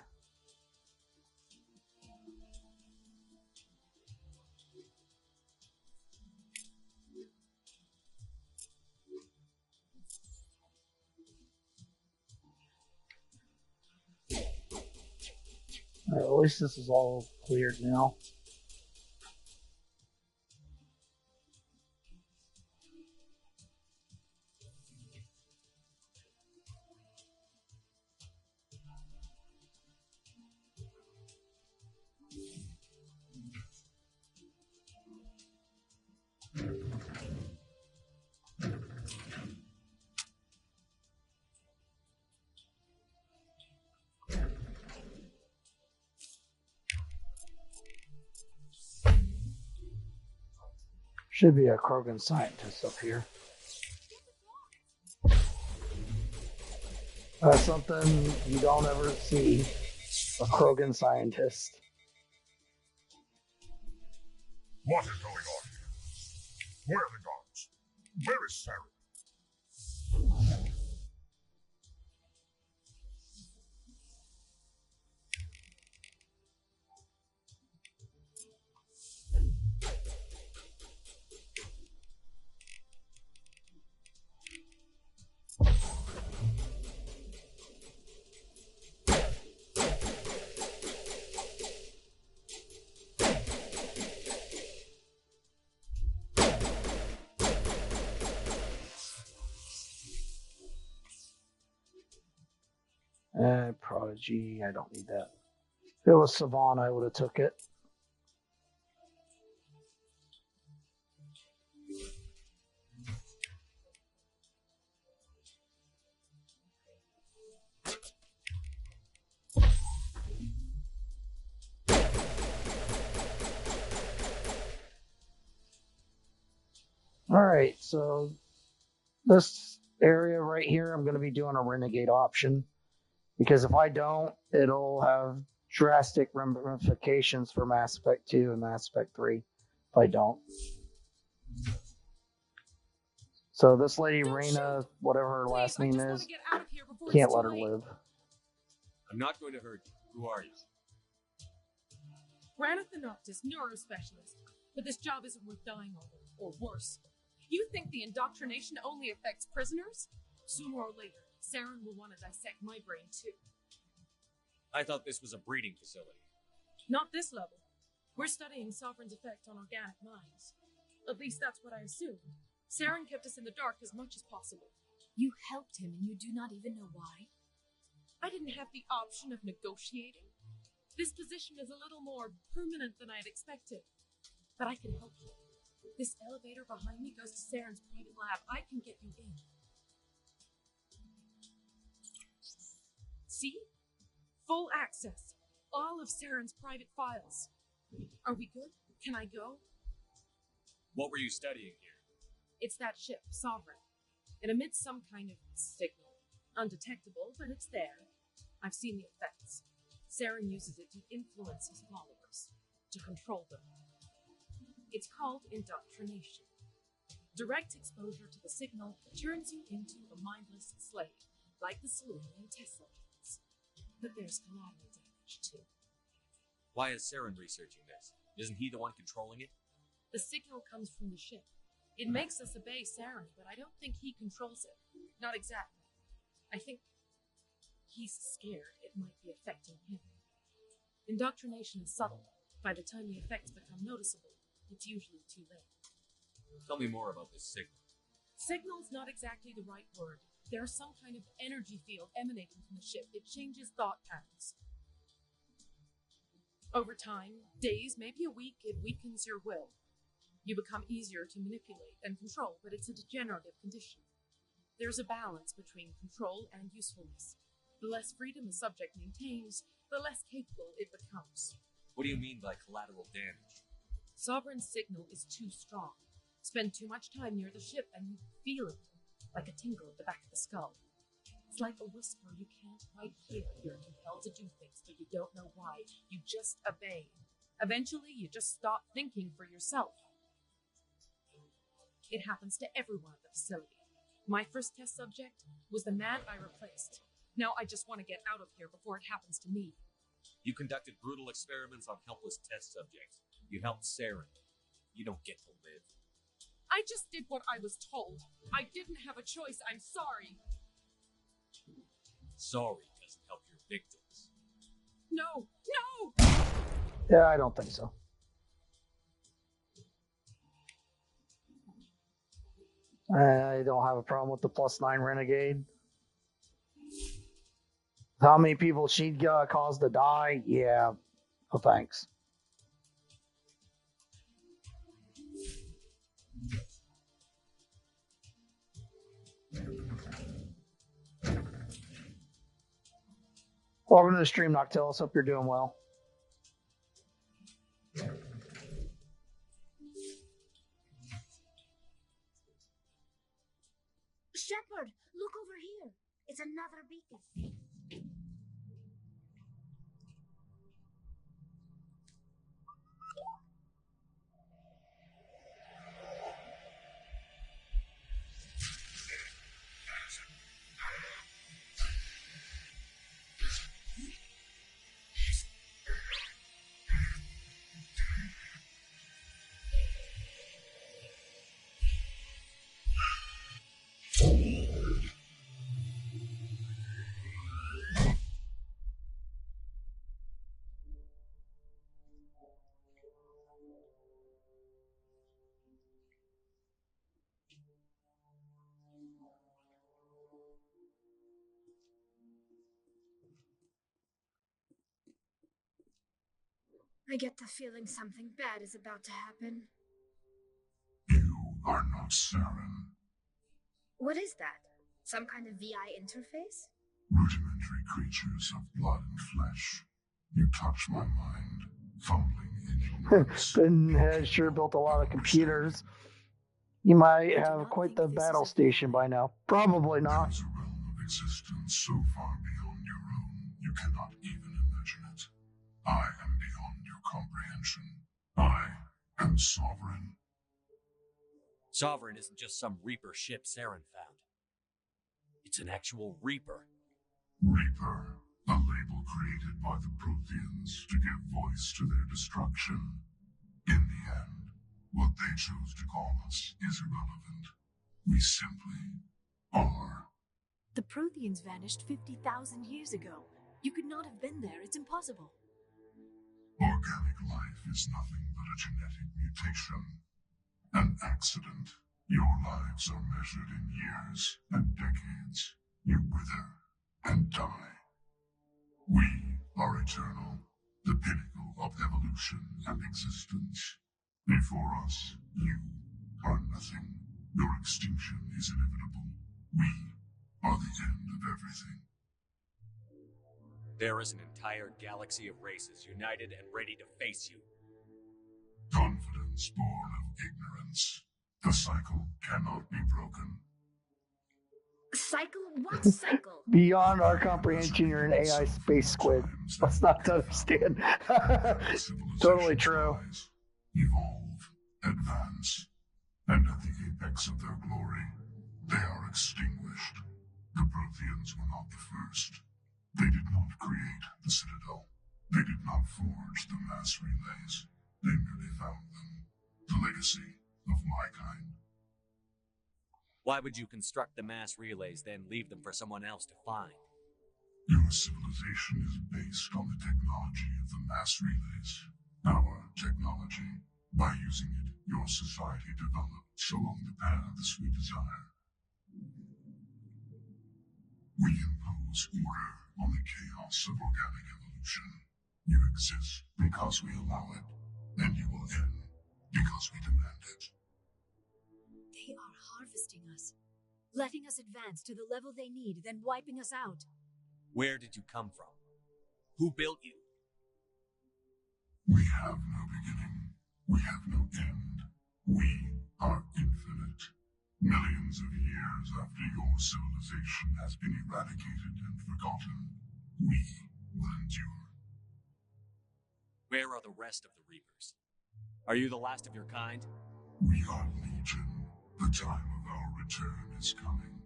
[SPEAKER 1] At least this is all cleared now. Should be a Krogan scientist up here. That's something you don't ever see. A Krogan scientist.
[SPEAKER 9] What is going on Where are the guards? Where is Sarah?
[SPEAKER 1] Prodigy, I don't need that. If it was Savant, I would have took it. Alright, so this area right here, I'm going to be doing a renegade option. Because if I don't, it'll have drastic ramifications for Mass Effect 2 and Mass Effect 3 if I don't. So this lady, Reyna, whatever her last name is, can't let her live.
[SPEAKER 3] I'm not going to hurt you. Who are you?
[SPEAKER 12] Ranatha Noctis, neurospecialist. But this job isn't worth dying over, or worse. You think the indoctrination only affects prisoners? Sooner or later, Saren will want to dissect my brain too.
[SPEAKER 3] I thought this was a breeding facility.
[SPEAKER 12] Not this level. We're studying Sovereign's effect on organic minds. At least that's what I assumed. Saren kept us in the dark as much as possible.
[SPEAKER 7] You helped him and you do not even know why?
[SPEAKER 12] I didn't have the option of negotiating. This position is a little more permanent than I'd expected. But I can help you. This elevator behind me goes to Saren's private lab. I can get you in. See? Full access. All of Saren's private files. Are we good? Can I go?
[SPEAKER 3] What were you studying here?
[SPEAKER 12] It's that ship, Sovereign. It emits some kind of signal. Undetectable, but it's there. I've seen the effects. Saren uses it to influence his followers, to control them. It's called indoctrination. Direct exposure to the signal turns you into a mindless slave, like the saloon in test subjects. But there's collateral damage, too.
[SPEAKER 3] Why is Saren researching this? Isn't he the one controlling it?
[SPEAKER 12] The signal comes from the ship. It makes us obey Saren, but I don't think he controls it. Not exactly. I think he's scared it might be affecting him. Indoctrination is subtle. By the time the effects become noticeable, it's usually too late.
[SPEAKER 3] Tell me more about this signal.
[SPEAKER 12] Signal's not exactly the right word. There's some kind of energy field emanating from the ship. It changes thought patterns. Over time, days, maybe a week, it weakens your will. You become easier to manipulate and control, but it's a degenerative condition. There's a balance between control and usefulness. The less freedom a subject maintains, the less capable it becomes.
[SPEAKER 3] What do you mean by collateral damage?
[SPEAKER 12] Sovereign's signal is too strong. Spend too much time near the ship and you feel it, like a tingle at the back of the skull. It's like a whisper you can't quite hear. You're compelled to do things, but you don't know why. You just obey. Eventually, you just stop thinking for yourself. It happens to everyone at the facility. My first test subject was the man I replaced. Now I just want to get out of here before it happens to me.
[SPEAKER 3] You conducted brutal experiments on helpless test subjects. You helped Saren. You don't get to live.
[SPEAKER 12] I just did what I was told. I didn't have a choice. I'm sorry.
[SPEAKER 3] Sorry doesn't help your victims.
[SPEAKER 12] No! No!
[SPEAKER 1] Yeah, I don't think so. I don't have a problem with the +9 Renegade. How many people she'd cause to die? Yeah. Oh, thanks. Welcome to the stream, Noctilus. Hope you're doing well.
[SPEAKER 2] Shepard, look over here. It's another beacon. I get the feeling something bad is about to happen.
[SPEAKER 9] You are not Saren.
[SPEAKER 2] What is that? Some kind of VI interface?
[SPEAKER 9] Rudimentary creatures of blood and flesh. You touch my mind, fumbling in your notes.
[SPEAKER 1] Ben has sure built a lot of computers. You might have quite the battle station by now. Probably not.
[SPEAKER 9] There is a realm of existence so far beyond your own, you cannot even imagine it. I am beyond your comprehension. I am Sovereign.
[SPEAKER 3] Sovereign isn't just some Reaper ship Saren found. It's an actual Reaper.
[SPEAKER 9] Reaper, a label created by the Protheans to give voice to their destruction. In the end, what they chose to call us is irrelevant. We simply are.
[SPEAKER 13] The Protheans vanished 50,000 years ago. You could not have been there. It's impossible.
[SPEAKER 9] Organic life is nothing but a genetic mutation. An accident. Your lives are measured in years and decades. You wither and die. We are eternal, the pinnacle of evolution and existence. Before us, you are nothing. Your extinction is inevitable. We are the end of everything.
[SPEAKER 3] There is an entire galaxy of races united and ready to face you.
[SPEAKER 9] Confidence born of ignorance. The cycle cannot be broken.
[SPEAKER 2] Cycle? What cycle?
[SPEAKER 1] Beyond our comprehension, you're an AI space squid. Let's not understand. Totally true.
[SPEAKER 9] Evolve, advance, and at the apex of their glory, they are extinguished. The Protheans were not the first. They did not create the Citadel. They did not forge the mass relays. They merely found them. The legacy of my kind.
[SPEAKER 3] Why would you construct the mass relays, then leave them for someone else to find?
[SPEAKER 9] Your civilization is based on the technology of the mass relays. Our technology. By using it, your society develops along the paths we desire. We impose order on the chaos of organic evolution. You exist because we allow it, and you will end because we demand it.
[SPEAKER 13] They are harvesting us, letting us advance to the level they need, then wiping us out.
[SPEAKER 3] Where did you come from? Who built you?
[SPEAKER 9] We have no beginning. We have no end. We are infinite. Millions of years after your civilization has been eradicated and forgotten, we will endure.
[SPEAKER 3] Where are the rest of the Reapers? Are you the last of your kind?
[SPEAKER 9] We are legion. The time of our return is coming.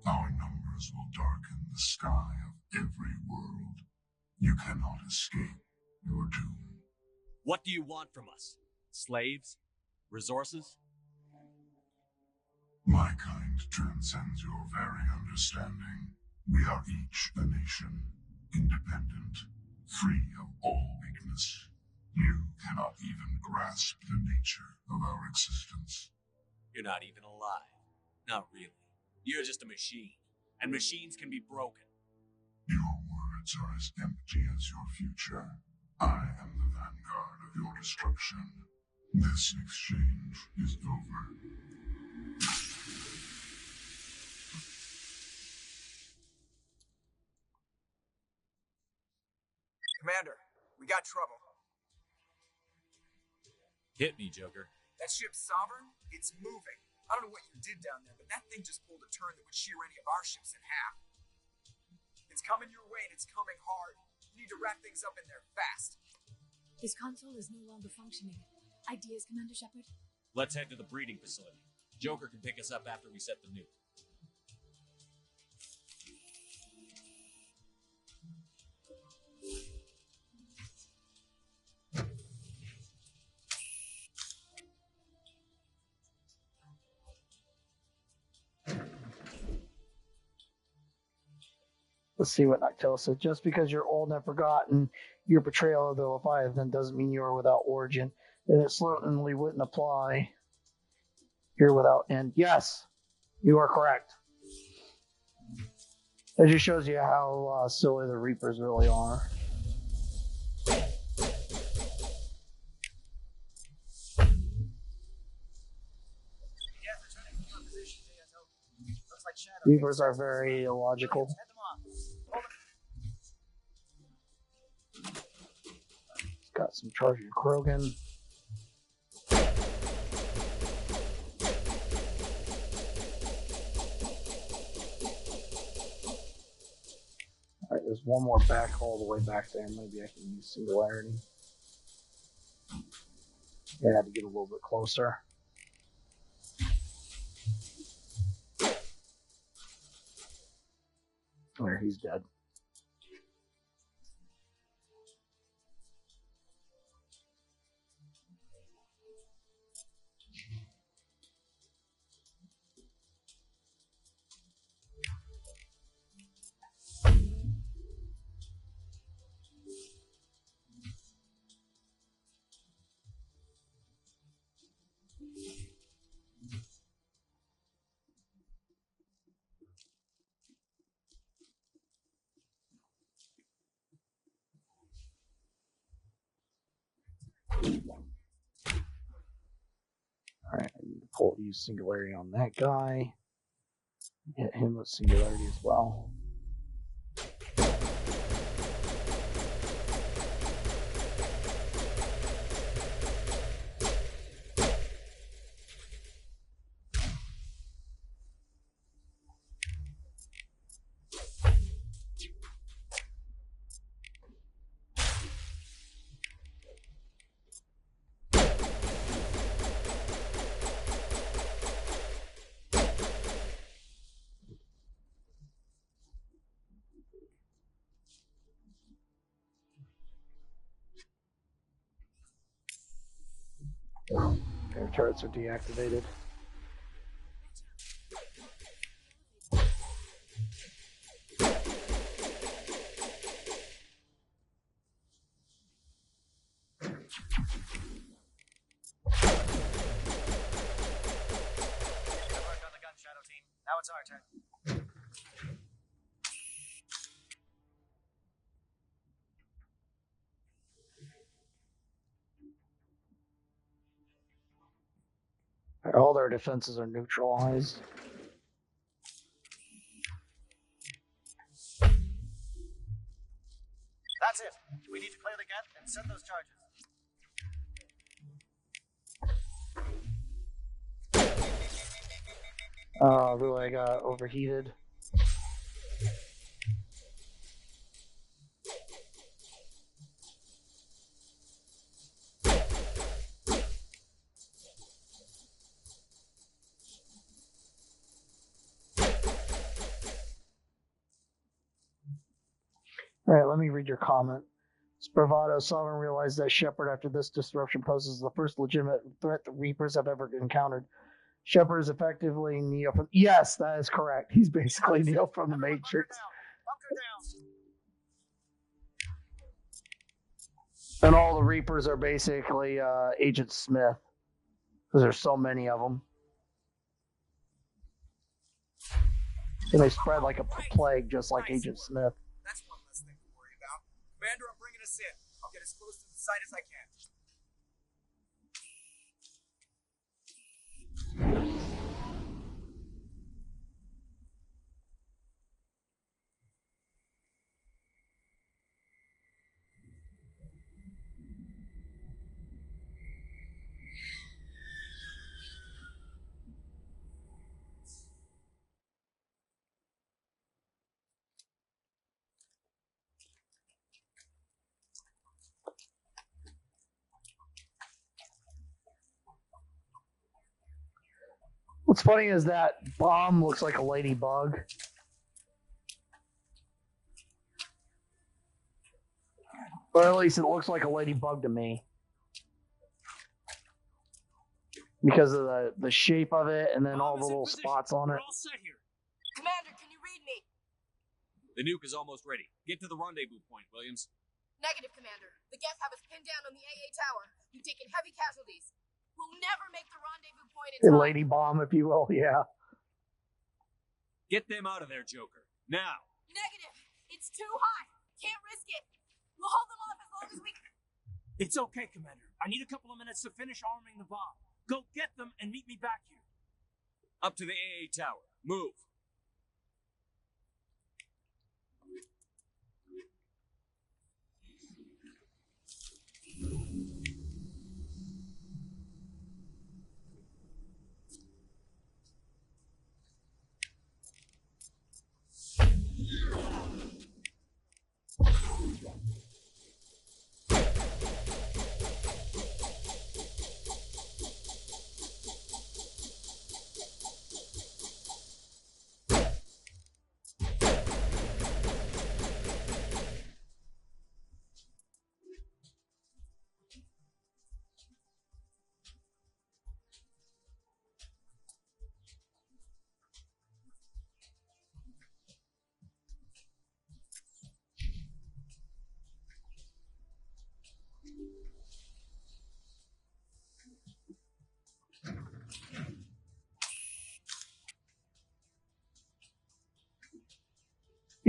[SPEAKER 9] Our numbers will darken the sky of every world. You cannot escape your doom.
[SPEAKER 3] What do you want from us? Slaves? Resources?
[SPEAKER 9] My kind transcends your very understanding. We are each a nation, independent, free of all weakness. You cannot even grasp the nature of our existence.
[SPEAKER 3] You're not even alive. Not really. You're just a machine. And machines can be broken.
[SPEAKER 9] Your words are as empty as your future. I am the vanguard of your destruction. This exchange is over.
[SPEAKER 6] Commander, we got trouble.
[SPEAKER 3] Hit me, Joker.
[SPEAKER 6] That ship Sovereign, it's moving. I don't know what you did down there, but that thing just pulled a turn that would shear any of our ships in half. It's coming your way and it's coming hard. You need to wrap things up in there fast.
[SPEAKER 13] His console is no longer functioning. Ideas, Commander Shepard?
[SPEAKER 3] Let's head to the breeding facility. Joker can pick us up after we set the nuke.
[SPEAKER 1] Let's see what Noctella says. Just because you're old and forgotten, your portrayal of the Leviathan doesn't mean you are without origin. And it certainly wouldn't apply here without end. Yes, you are correct. It just shows you how silly the Reapers really are. Reapers are very illogical. Got some charging Krogan. Alright, there's one more back all the way back there. Maybe I can use Singularity. Yeah, I had to get a little bit closer. There, he's dead. Alright, I need to use Singularity on that guy. Hit him with Singularity as well. Their turrets are deactivated.
[SPEAKER 8] Now it's our turn.
[SPEAKER 1] All their defenses are neutralized.
[SPEAKER 8] That's it. We need to clear the gap and set those charges.
[SPEAKER 1] Really, I got overheated. Alright, let me read your comment. Bravado Sovereign realized that Shepard, after this disruption, poses the first legitimate threat the Reapers have ever encountered. Shepard is effectively Neo from... Yes, that is correct. He's basically Neo from the Matrix. And all the Reapers are basically Agent Smith. Because there's so many of them. And they spread like a plague, just like Agent Smith.
[SPEAKER 6] That's one less thing to worry about. Commander, I'm bringing us in. I'll get as close to the site as I can.
[SPEAKER 1] What's funny is that bomb looks like a ladybug. Or at least it looks like a ladybug to me. Because of the shape of it and then all the little spots on it.
[SPEAKER 14] We're all set here.
[SPEAKER 12] Commander, can you read me?
[SPEAKER 3] The nuke is almost ready. Get to the rendezvous point, Williams.
[SPEAKER 12] Negative, Commander. The guests have us pinned down on the AA tower. We've taken heavy casualties. We'll never make the rendezvous point in
[SPEAKER 1] A
[SPEAKER 12] time.
[SPEAKER 1] lady bomb, if you will, yeah.
[SPEAKER 3] Get them out of there, Joker. Now.
[SPEAKER 12] Negative. It's too high. Can't risk it. We'll hold them off as long as we can.
[SPEAKER 14] It's okay, Commander. I need a couple of minutes to finish arming the bomb. Go get them and meet me back here.
[SPEAKER 3] Up to the AA tower. Move.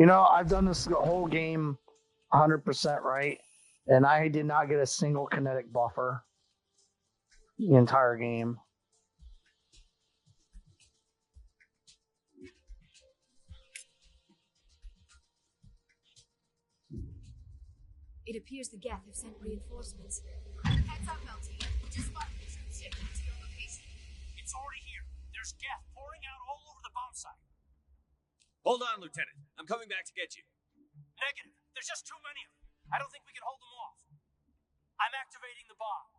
[SPEAKER 1] You know, I've done this whole game 100% right, and I did not get a single kinetic buffer the entire game.
[SPEAKER 13] It appears the Geth have sent reinforcements.
[SPEAKER 2] Heads up, LT. Just spotted the ship to your location.
[SPEAKER 14] It's already here. There's gas pouring out all over the bomb site.
[SPEAKER 3] Hold on, Lieutenant. I'm coming back to get you.
[SPEAKER 14] Negative. There's just too many of them. I don't think we can hold them off. I'm activating the bomb.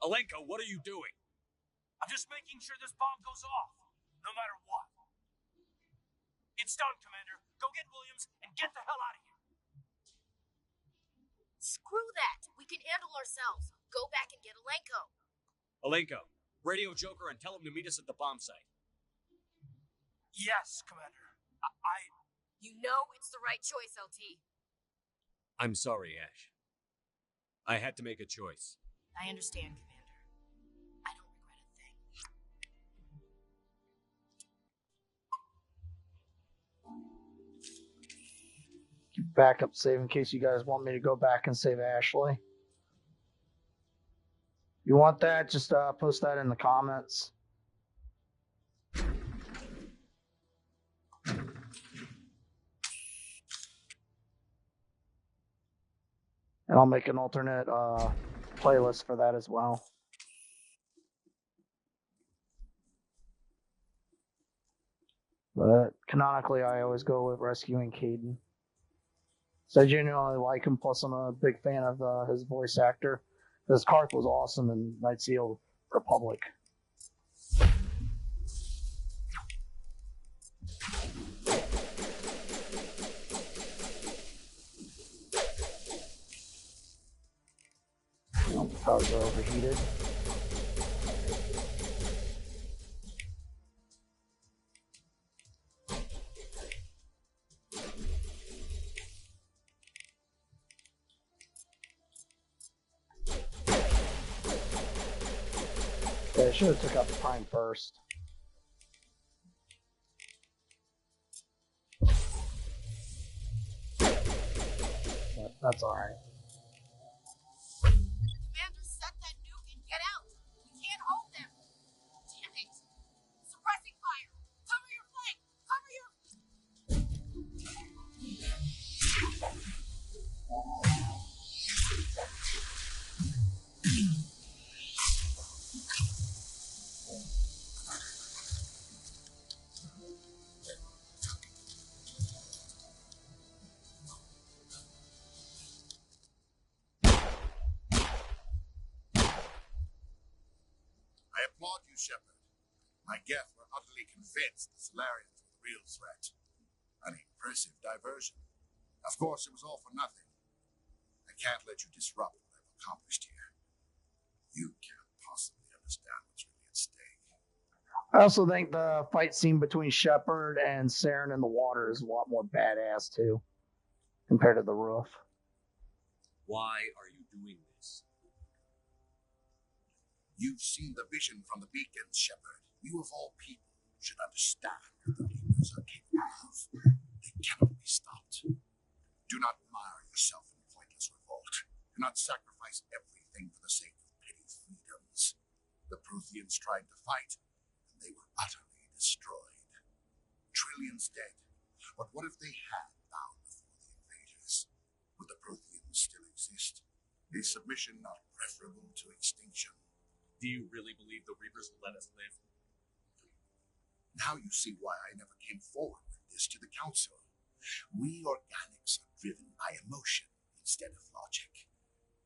[SPEAKER 3] Alenko, what are you doing?
[SPEAKER 14] I'm just making sure this bomb goes off, no matter what. It's done, Commander. Go get Williams and get the hell out of here.
[SPEAKER 2] Screw that. We can handle ourselves. Go back and get Alenko.
[SPEAKER 3] Alenko, radio Joker and tell him to meet us at the bomb site.
[SPEAKER 14] Yes, Commander.
[SPEAKER 2] You know it's the right choice, LT.
[SPEAKER 3] I'm sorry, Ash. I had to make a choice.
[SPEAKER 2] I understand, Commander. I don't regret a thing.
[SPEAKER 1] Keep backup save in case you guys want me to go back and save Ashley. You want that? Just post that in the comments. And I'll make an alternate playlist for that as well. But canonically, I always go with rescuing Caden. So I genuinely like him, plus I'm a big fan of his voice actor. His Cork was awesome in Knights of the Old Republic. Powers are overheated. Yeah, I should have took out the prime first. But that's alright.
[SPEAKER 2] Commander, set that nuke and get out. We can't hold them. Damn it. Suppressing fire. Cover your flank. Cover your...
[SPEAKER 9] I applaud you, Shepard. My Geth were utterly convinced the Solarians were the real threat. An impressive diversion. Of course, it was all for nothing. I can't let you disrupt what I've accomplished here. You can't possibly understand what's really at stake.
[SPEAKER 1] I also think the fight scene between Shepard and Saren in the water is a lot more badass too, compared to the roof.
[SPEAKER 3] Why are you doing this?
[SPEAKER 9] You've seen the vision from the beacons, Shepard. You of all people should understand what the Reapers are capable of. They cannot be stopped. Do not mire yourself in pointless revolt. Do not sacrifice everything for the sake of petty freedoms. The Protheans tried to fight, and they were utterly destroyed. Trillions dead. But what if they had bowed before the invaders? Would the Protheans still exist? Is submission not preferable to extinction?
[SPEAKER 3] Do you really believe the Reapers will let us live?
[SPEAKER 9] Now you see why I never came forward with this to the Council. We organics are driven by emotion instead of logic.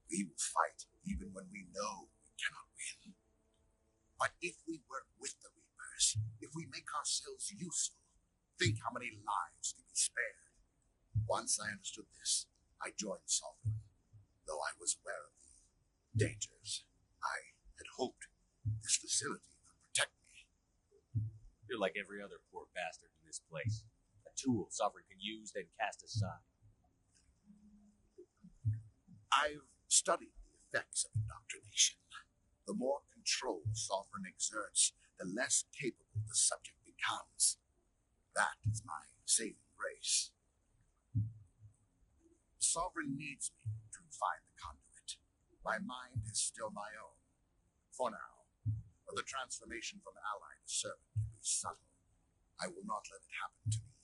[SPEAKER 9] We will fight even when we know we cannot win. But if we work with the Reapers, if we make ourselves useful, think how many lives could be spared. Once I understood this, I joined Sovereign. Though I was aware of the dangers, I had hoped this facility could protect me.
[SPEAKER 3] You're like every other poor bastard in this place. A tool Sovereign can use, then cast aside.
[SPEAKER 9] I've studied the effects of indoctrination. The more control Sovereign exerts, the less capable the subject becomes. That is my saving race. Sovereign needs me to find the conduit. My mind is still my own. For now, the transformation from ally to servant can be subtle. I will not let it happen to me.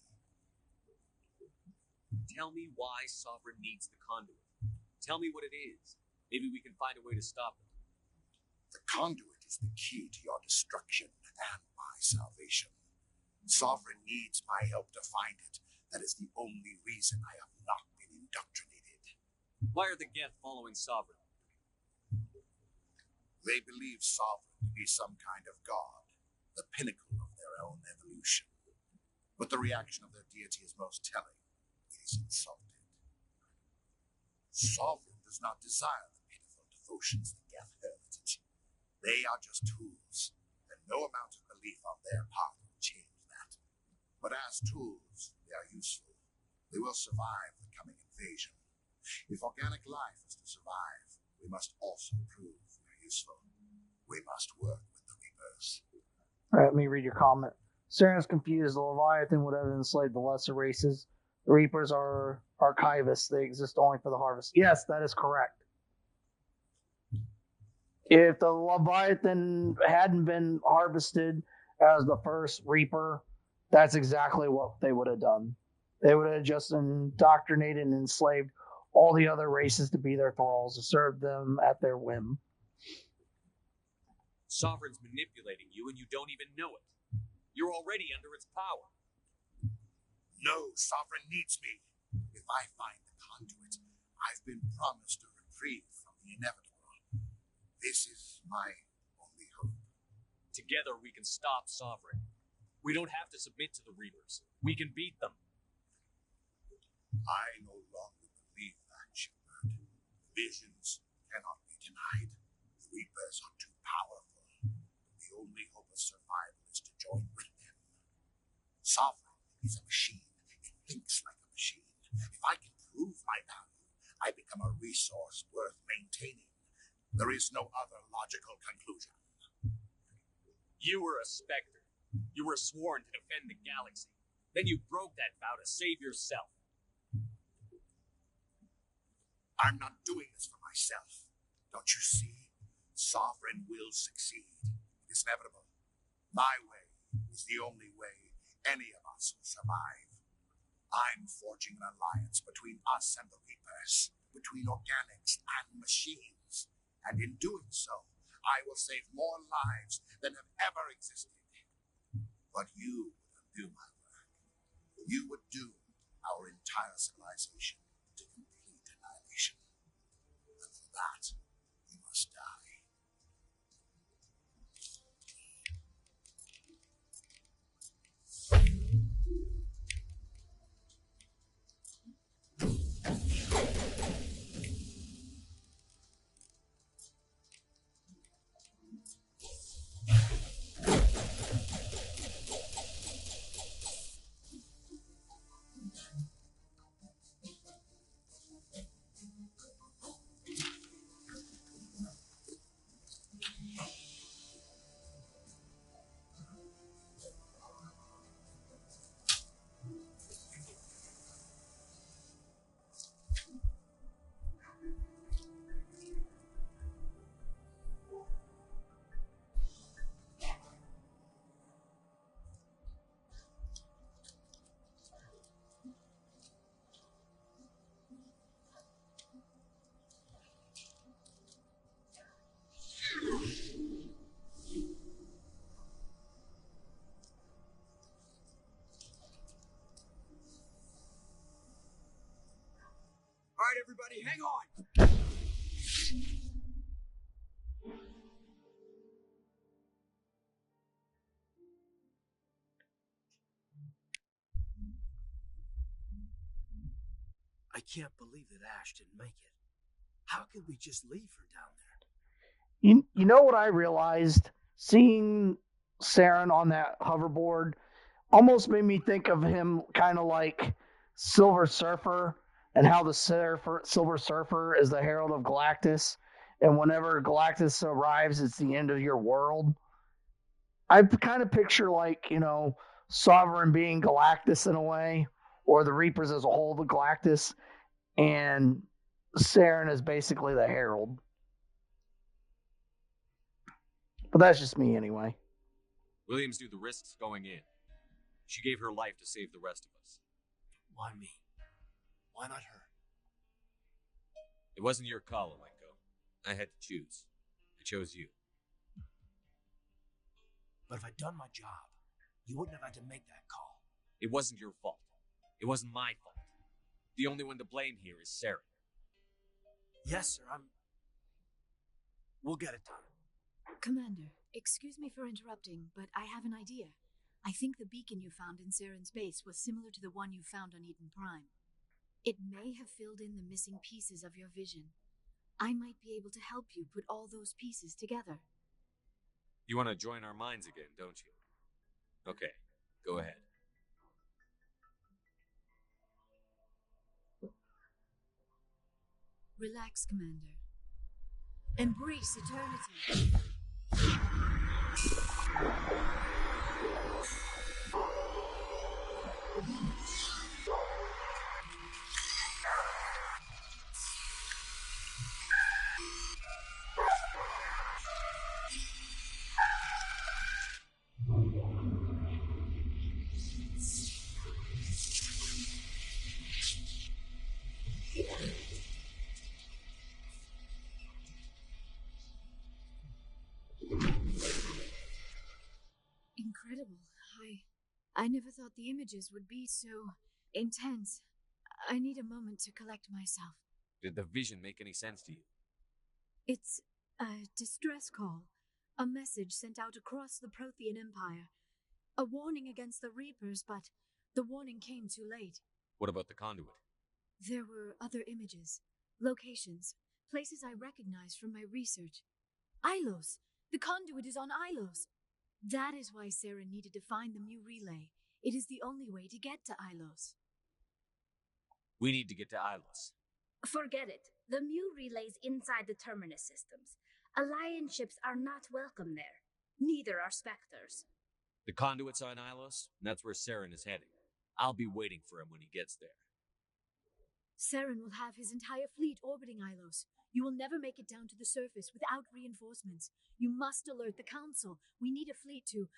[SPEAKER 3] Tell me why Sovereign needs the conduit. Tell me what it is. Maybe we can find a way to stop it.
[SPEAKER 9] The conduit is the key to your destruction and my salvation. Sovereign needs my help to find it. That is the only reason I have not been indoctrinated.
[SPEAKER 3] Why are the Geth following Sovereign?
[SPEAKER 9] They believe Sovereign to be some kind of god, the pinnacle of their own evolution. But the reaction of their deity is most telling. It is insulted. Sovereign does not desire the pitiful devotions the Geth hurled at it. They are just tools, and no amount of belief on their part will change that. But as tools, they are useful. They will survive the coming invasion. If organic life is to survive, we must also prove they're useful. We must work with the Reapers.
[SPEAKER 1] All right, let me read your comment. Saren's confused. The Leviathan would have enslaved the lesser races. The Reapers are archivists. They exist only for the harvest. Yes, that is correct. If the Leviathan hadn't been harvested as the first Reaper, that's exactly what they would have done. They would have just indoctrinated and enslaved all the other races to be their thralls, to serve them at their whim.
[SPEAKER 3] Sovereign's manipulating you and you don't even know it. You're already under its power.
[SPEAKER 9] No, Sovereign needs me. If I find the conduit, I've been promised a reprieve from the inevitable. This is my only hope.
[SPEAKER 3] Together we can stop Sovereign. We don't have to submit to the Reapers. We can beat them.
[SPEAKER 9] I no longer believe that, Shepard. Visions cannot be denied. The Reapers are too powerful. The only hope of survival is to join with them. Sovereign is a machine. It thinks like a machine. If I can prove my value, I become a resource worth maintaining. There is no other logical conclusion.
[SPEAKER 3] You were a Spectre. You were sworn to defend the galaxy. Then you broke that vow to save yourself.
[SPEAKER 9] I'm not doing this for myself. Don't you see? Sovereign will succeed. It is inevitable. My way is the only way any of us will survive. I'm forging an alliance between us and the Reapers, between organics and machines. And in doing so, I will save more lives than have ever existed. But you would undo my work. You would doom our entire civilization to complete annihilation. And for that, you must die.
[SPEAKER 6] All right, everybody, hang on.
[SPEAKER 15] I can't believe that Ash didn't make it. How could we just leave her down there?
[SPEAKER 1] You know what I realized? Seeing Saren on that hoverboard almost made me think of him kind of like Silver Surfer, and how the Silver Surfer is the herald of Galactus, and whenever Galactus arrives, it's the end of your world. I kind of picture, like, Sovereign being Galactus in a way, or the Reapers as a whole, the Galactus, and Saren is basically the Herald. But that's just me anyway.
[SPEAKER 3] Williams knew the risks going in. She gave her life to save the rest of us.
[SPEAKER 15] Why me? Why not her?
[SPEAKER 3] It wasn't your call, Alenko. I had to choose. I chose you.
[SPEAKER 15] But if I'd done my job, you wouldn't have had to make that call.
[SPEAKER 3] It wasn't your fault. It wasn't my fault. The only one to blame here is Sarah.
[SPEAKER 15] Yes, sir, We'll get it done.
[SPEAKER 13] Commander, excuse me for interrupting, but I have an idea. I think the beacon you found in Saren's base was similar to the one you found on Eden Prime. It may have filled in the missing pieces of your vision. I might be able to help you put all those pieces together.
[SPEAKER 3] You want to join our minds again, don't you? Okay, go ahead.
[SPEAKER 13] Relax, Commander. Embrace eternity. Incredible. I never thought the images would be so intense. I need a moment to collect myself.
[SPEAKER 3] Did the vision make any sense to you?
[SPEAKER 13] It's a distress call. A message sent out across the Prothean Empire. A warning against the Reapers, but the warning came too late.
[SPEAKER 3] What about the conduit?
[SPEAKER 13] There were other images, locations, places I recognized from my research. Ilos! The conduit is on Ilos! That is why Sarah needed to find the Mu relay. It is the only way to get to Ilos.
[SPEAKER 3] We need to get to Ilos.
[SPEAKER 2] Forget it. The Mu relay's inside the Terminus Systems. Alliance ships are not welcome there. Neither are Spectres.
[SPEAKER 3] The conduit's on Ilos, and that's where Saren is heading. I'll be waiting for him when he gets there.
[SPEAKER 13] Saren will have his entire fleet orbiting Ilos. You will never make it down to the surface without reinforcements. You must alert the Council. We need a fleet to...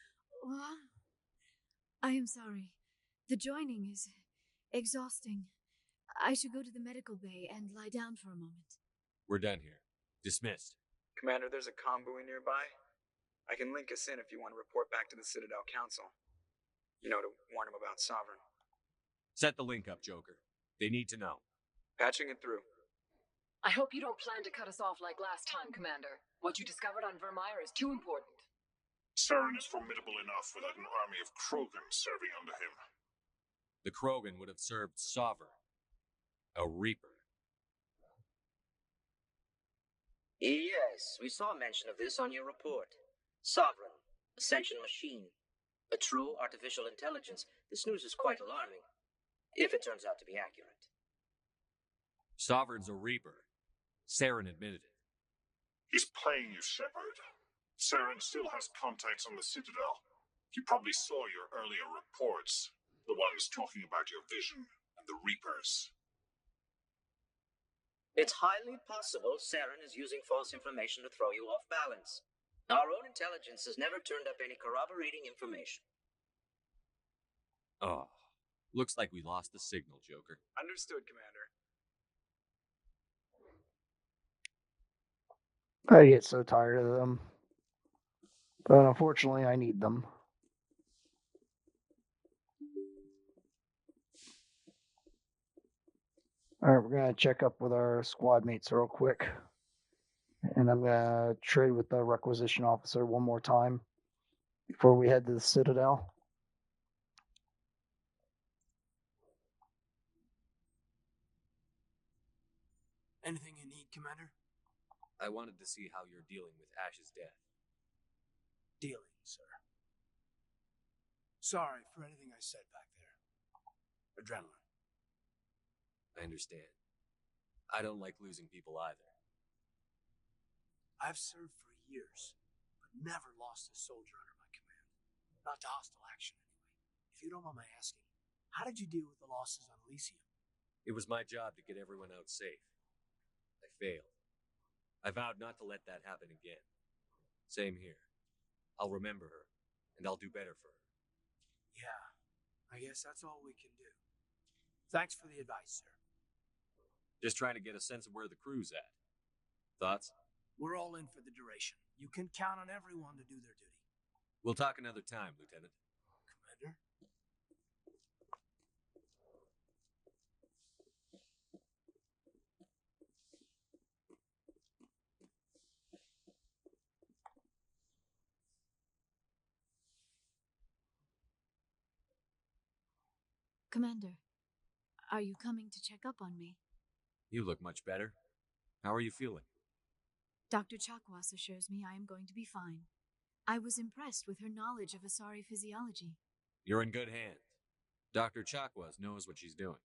[SPEAKER 13] I am sorry. The joining is exhausting. I should go to the medical bay and lie down for a moment.
[SPEAKER 3] We're done here. Dismissed.
[SPEAKER 4] Commander, there's a convoy nearby. I can link us in if you want to report back to the Citadel Council. You know, to warn them about Sovereign.
[SPEAKER 3] Set the link up, Joker. They need to know.
[SPEAKER 4] Patching it through.
[SPEAKER 12] I hope you don't plan to cut us off like last time, Commander. What you discovered on Vermeer is too important.
[SPEAKER 9] Saren is formidable enough without an army of Krogan serving under him.
[SPEAKER 3] The Krogan would have served Sovereign. A Reaper.
[SPEAKER 11] Yes, we saw mention of this on your report. Sovereign, Ascension Machine. A true artificial intelligence. This news is quite alarming. If it turns out to be accurate.
[SPEAKER 3] Sovereign's a Reaper. Saren admitted it.
[SPEAKER 9] He's playing you, Shepard. Saren still has contacts on the Citadel. He probably saw your earlier reports. The ones talking about your vision and the Reapers.
[SPEAKER 11] It's highly possible Saren is using false information to throw you off balance. Our own intelligence has never turned up any corroborating information.
[SPEAKER 3] Oh, looks like we lost the signal, Joker.
[SPEAKER 4] Understood, Commander.
[SPEAKER 1] I get so tired of them. But unfortunately, I need them. Alright, we're going to check up with our squad mates real quick. And I'm going to trade with the requisition officer one more time before we head to the Citadel.
[SPEAKER 15] Anything you need, Commander?
[SPEAKER 3] I wanted to see how you're dealing with Ash's death.
[SPEAKER 15] Dealing, sir. Sorry for anything I said back there. Adrenaline.
[SPEAKER 3] I understand. I don't like losing people either.
[SPEAKER 15] I've served for years, but never lost a soldier under my command. Not to hostile action, anyway. If you don't mind my asking, How did you deal with the losses on Elysium?
[SPEAKER 3] It was my job to get everyone out safe. I failed. I vowed not to let that happen again. Same here. I'll remember her, and I'll do better for her.
[SPEAKER 15] Yeah, I guess that's all we can do. Thanks for the advice, sir.
[SPEAKER 3] Just trying to get a sense of where the crew's at. Thoughts?
[SPEAKER 15] We're all in for the duration. You can count on everyone to do their duty.
[SPEAKER 3] We'll talk another time, Lieutenant.
[SPEAKER 15] Commander?
[SPEAKER 13] Commander, are you coming to check up on me?
[SPEAKER 3] You look much better. How are you feeling?
[SPEAKER 13] Dr. Chakwas assures me I am going to be fine. I was impressed with her knowledge of Asari physiology.
[SPEAKER 3] You're in good hands. Dr. Chakwas knows what she's doing.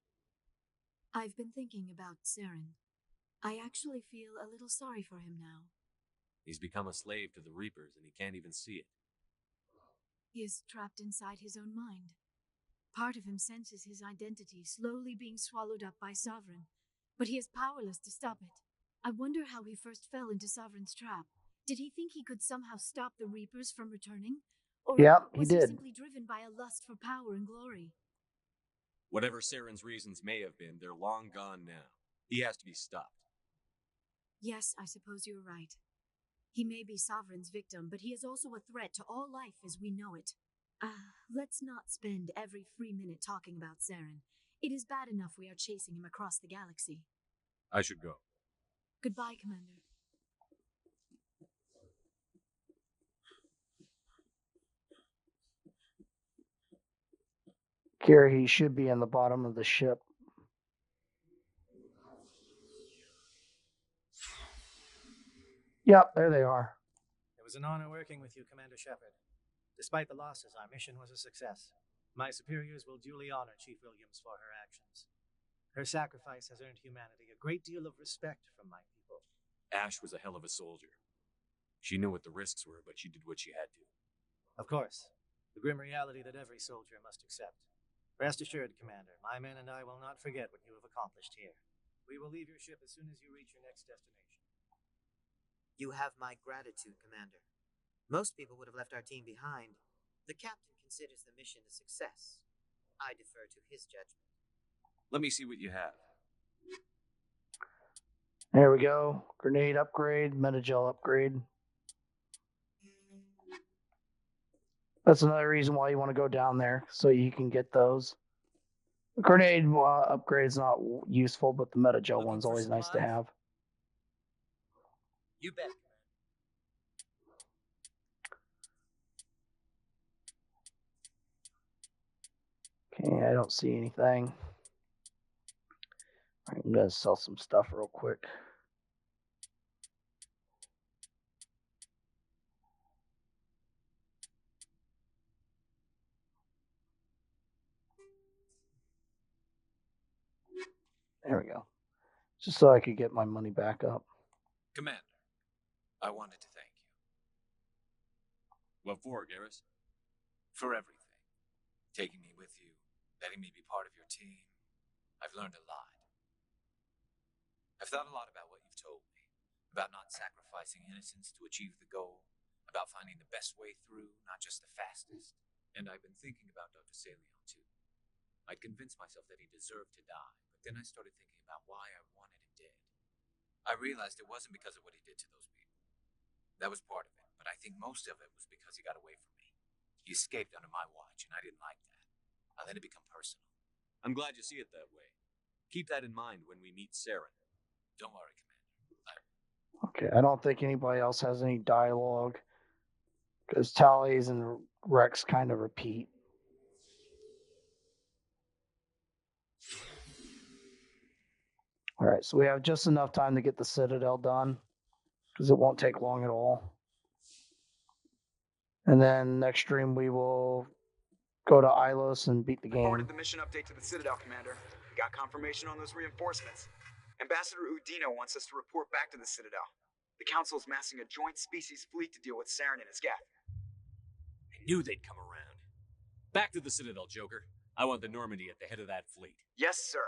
[SPEAKER 13] I've been thinking about Saren. I actually feel a little sorry for him now.
[SPEAKER 3] He's become a slave to the Reapers, and he can't even see it.
[SPEAKER 13] He is trapped inside his own mind. Part of him senses his identity slowly being swallowed up by Sovereign, but he is powerless to stop it. I wonder how he first fell into Sovereign's trap. Did he think he could somehow stop the Reapers from returning? Or
[SPEAKER 1] he
[SPEAKER 13] was
[SPEAKER 1] did.
[SPEAKER 13] he simply driven by a lust for power and glory?
[SPEAKER 3] Whatever Saren's reasons may have been, they're long gone now. He has to be stopped.
[SPEAKER 13] Yes, I suppose you're right. He may be Sovereign's victim, but he is also a threat to all life as we know it. Let's not spend every free minute talking about Saren. It is bad enough we are chasing him across the galaxy.
[SPEAKER 3] I should go.
[SPEAKER 13] Goodbye, Commander.
[SPEAKER 1] Here, he should be in the bottom of the ship. Yep, there they are.
[SPEAKER 8] It was an honor working with you, Commander Shepard. Despite the losses, our mission was a success. My superiors will duly honor Chief Williams for her actions. Her sacrifice has earned humanity a great deal of respect from my people.
[SPEAKER 3] Ash was a hell of a soldier. She knew what the risks were, but she did what she had to.
[SPEAKER 8] Of course, the grim reality that every soldier must accept. Rest assured, Commander, my men and I will not forget what you have accomplished here. We will leave your ship as soon as you reach your next destination.
[SPEAKER 10] You have my gratitude, Commander. Most people would have left our team behind. The captain considers the mission a success. I defer to his judgment.
[SPEAKER 3] Let me see what you have.
[SPEAKER 1] There we go. Grenade upgrade, metagel upgrade. That's another reason why you want to go down there, so you can get those. The grenade upgrade is not useful, but the metagel one's always nice to have.
[SPEAKER 10] You bet.
[SPEAKER 1] Okay, I don't see anything. I'm going to sell some stuff real quick. There we go. Just so I could get my money back up.
[SPEAKER 3] Commander, I wanted to thank you. What for, Garrus?
[SPEAKER 15] For everything.
[SPEAKER 3] Taking me with you, letting me be part of your team. I've learned a lot. I've thought a lot about what you've told me, about not sacrificing innocence to achieve the goal, about finding the best way through, not just the fastest. And I've been thinking about Dr. Salion, too. I'd convinced myself that he deserved to die, but then I started thinking about why I wanted him dead. I realized it wasn't because of what he did to those people. That was part of it, but I think most of it was because he got away from me. He escaped under my watch, and I didn't like that. I let it become personal. I'm glad you see it that way. Keep that in mind when we meet Saren. Don't worry, Commander.
[SPEAKER 1] Okay, I don't think anybody else has any dialogue, because Tallies and Rex kind of repeat. Alright, so we have just enough time to get the Citadel done, because it won't take long at all. And then next stream we will go to Ilos and beat the game.
[SPEAKER 4] Reported the mission update to the Citadel, Commander. Got confirmation on those reinforcements. Ambassador Udina wants us to report back to the Citadel. The Council's massing a joint species fleet to deal with Saren and his geth.
[SPEAKER 3] I knew they'd come around. Back to the Citadel, Joker.
[SPEAKER 16] I want the Normandy at the head of that fleet.
[SPEAKER 4] Yes, sir.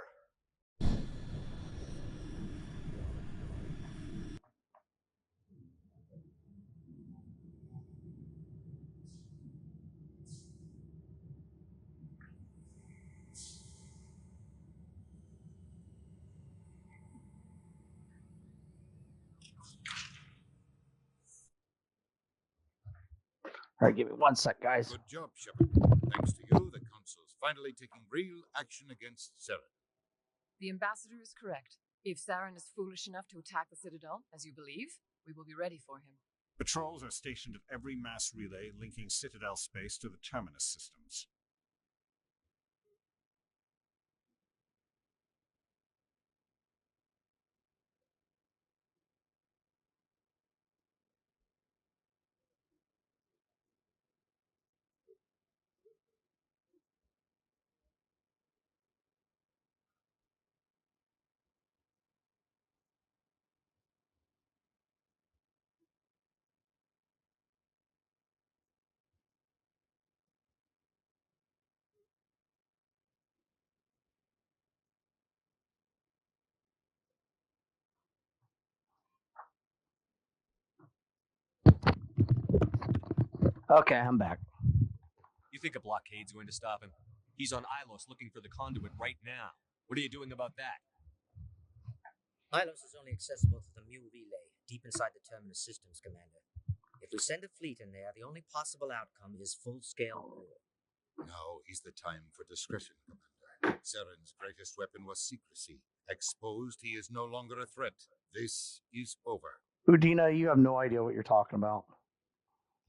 [SPEAKER 1] All right, give me 1 sec, guys.
[SPEAKER 9] Good job, Shepard. Thanks to you, the Council's finally taking real action against Saren.
[SPEAKER 12] The ambassador is correct. If Saren is foolish enough to attack the Citadel, as you believe, we will be ready for him.
[SPEAKER 17] Patrols are stationed at every mass relay linking Citadel space to the Terminus Systems.
[SPEAKER 1] Okay, I'm back.
[SPEAKER 16] You think a blockade's going to stop him? He's on Ilos looking for the conduit right now. What are you doing about that?
[SPEAKER 11] Ilos is only accessible to the Mu relay, deep inside the Terminus Systems, Commander. If we send a fleet in there, the only possible outcome is full-scale war.
[SPEAKER 9] Now is the time for discretion, Commander. Saren's greatest weapon was secrecy. Exposed, he is no longer a threat. This is over.
[SPEAKER 1] Udina, you have no idea what you're talking about.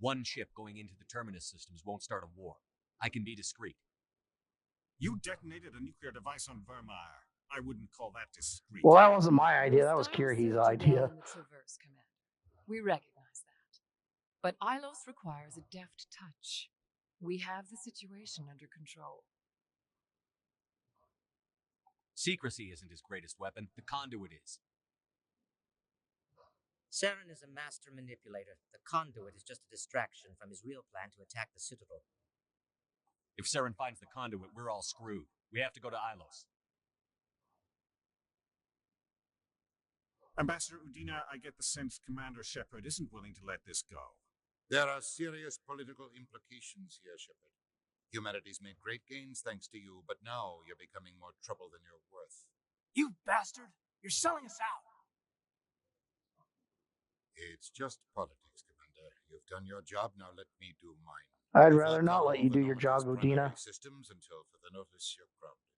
[SPEAKER 16] One ship going into the Terminus Systems won't start a war. I can be discreet.
[SPEAKER 17] You detonated a nuclear device on Vermeer. I wouldn't call that discreet.
[SPEAKER 1] Well, that wasn't my idea. That was Kirhi's idea.
[SPEAKER 12] In the Traverse, Commander. We recognize that. But Ilos requires a deft touch. We have the situation under control.
[SPEAKER 16] Secrecy isn't his greatest weapon. The conduit is.
[SPEAKER 11] Saren is a master manipulator. The conduit is just a distraction from his real plan to attack the Citadel.
[SPEAKER 16] If Saren finds the conduit, we're all screwed. We have to go to Ilos.
[SPEAKER 17] Ambassador Udina, I get the sense Commander Shepard isn't willing to let this go.
[SPEAKER 9] There are serious political implications here, Shepard. Humanity's made great gains thanks to you, but now you're becoming more trouble than you're worth.
[SPEAKER 14] You bastard! You're selling us out!
[SPEAKER 9] It's just politics, Commander. You've done your job, now let me do mine.
[SPEAKER 1] I'd rather not let you do your job, Udina.
[SPEAKER 9] Systems until further notice you're grounded.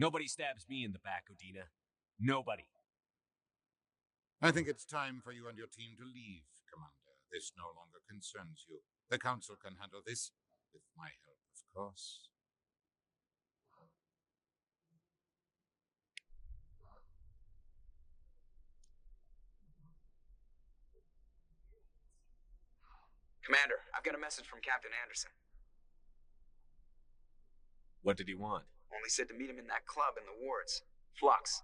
[SPEAKER 16] Nobody stabs me in the back, Udina. Nobody.
[SPEAKER 9] I think it's time for you and your team to leave, Commander. This no longer concerns you. The Council can handle this, with my help, of course.
[SPEAKER 4] Commander, I've got a message from Captain Anderson.
[SPEAKER 16] What did he want?
[SPEAKER 4] Only said to meet him in that club in the wards. Flux.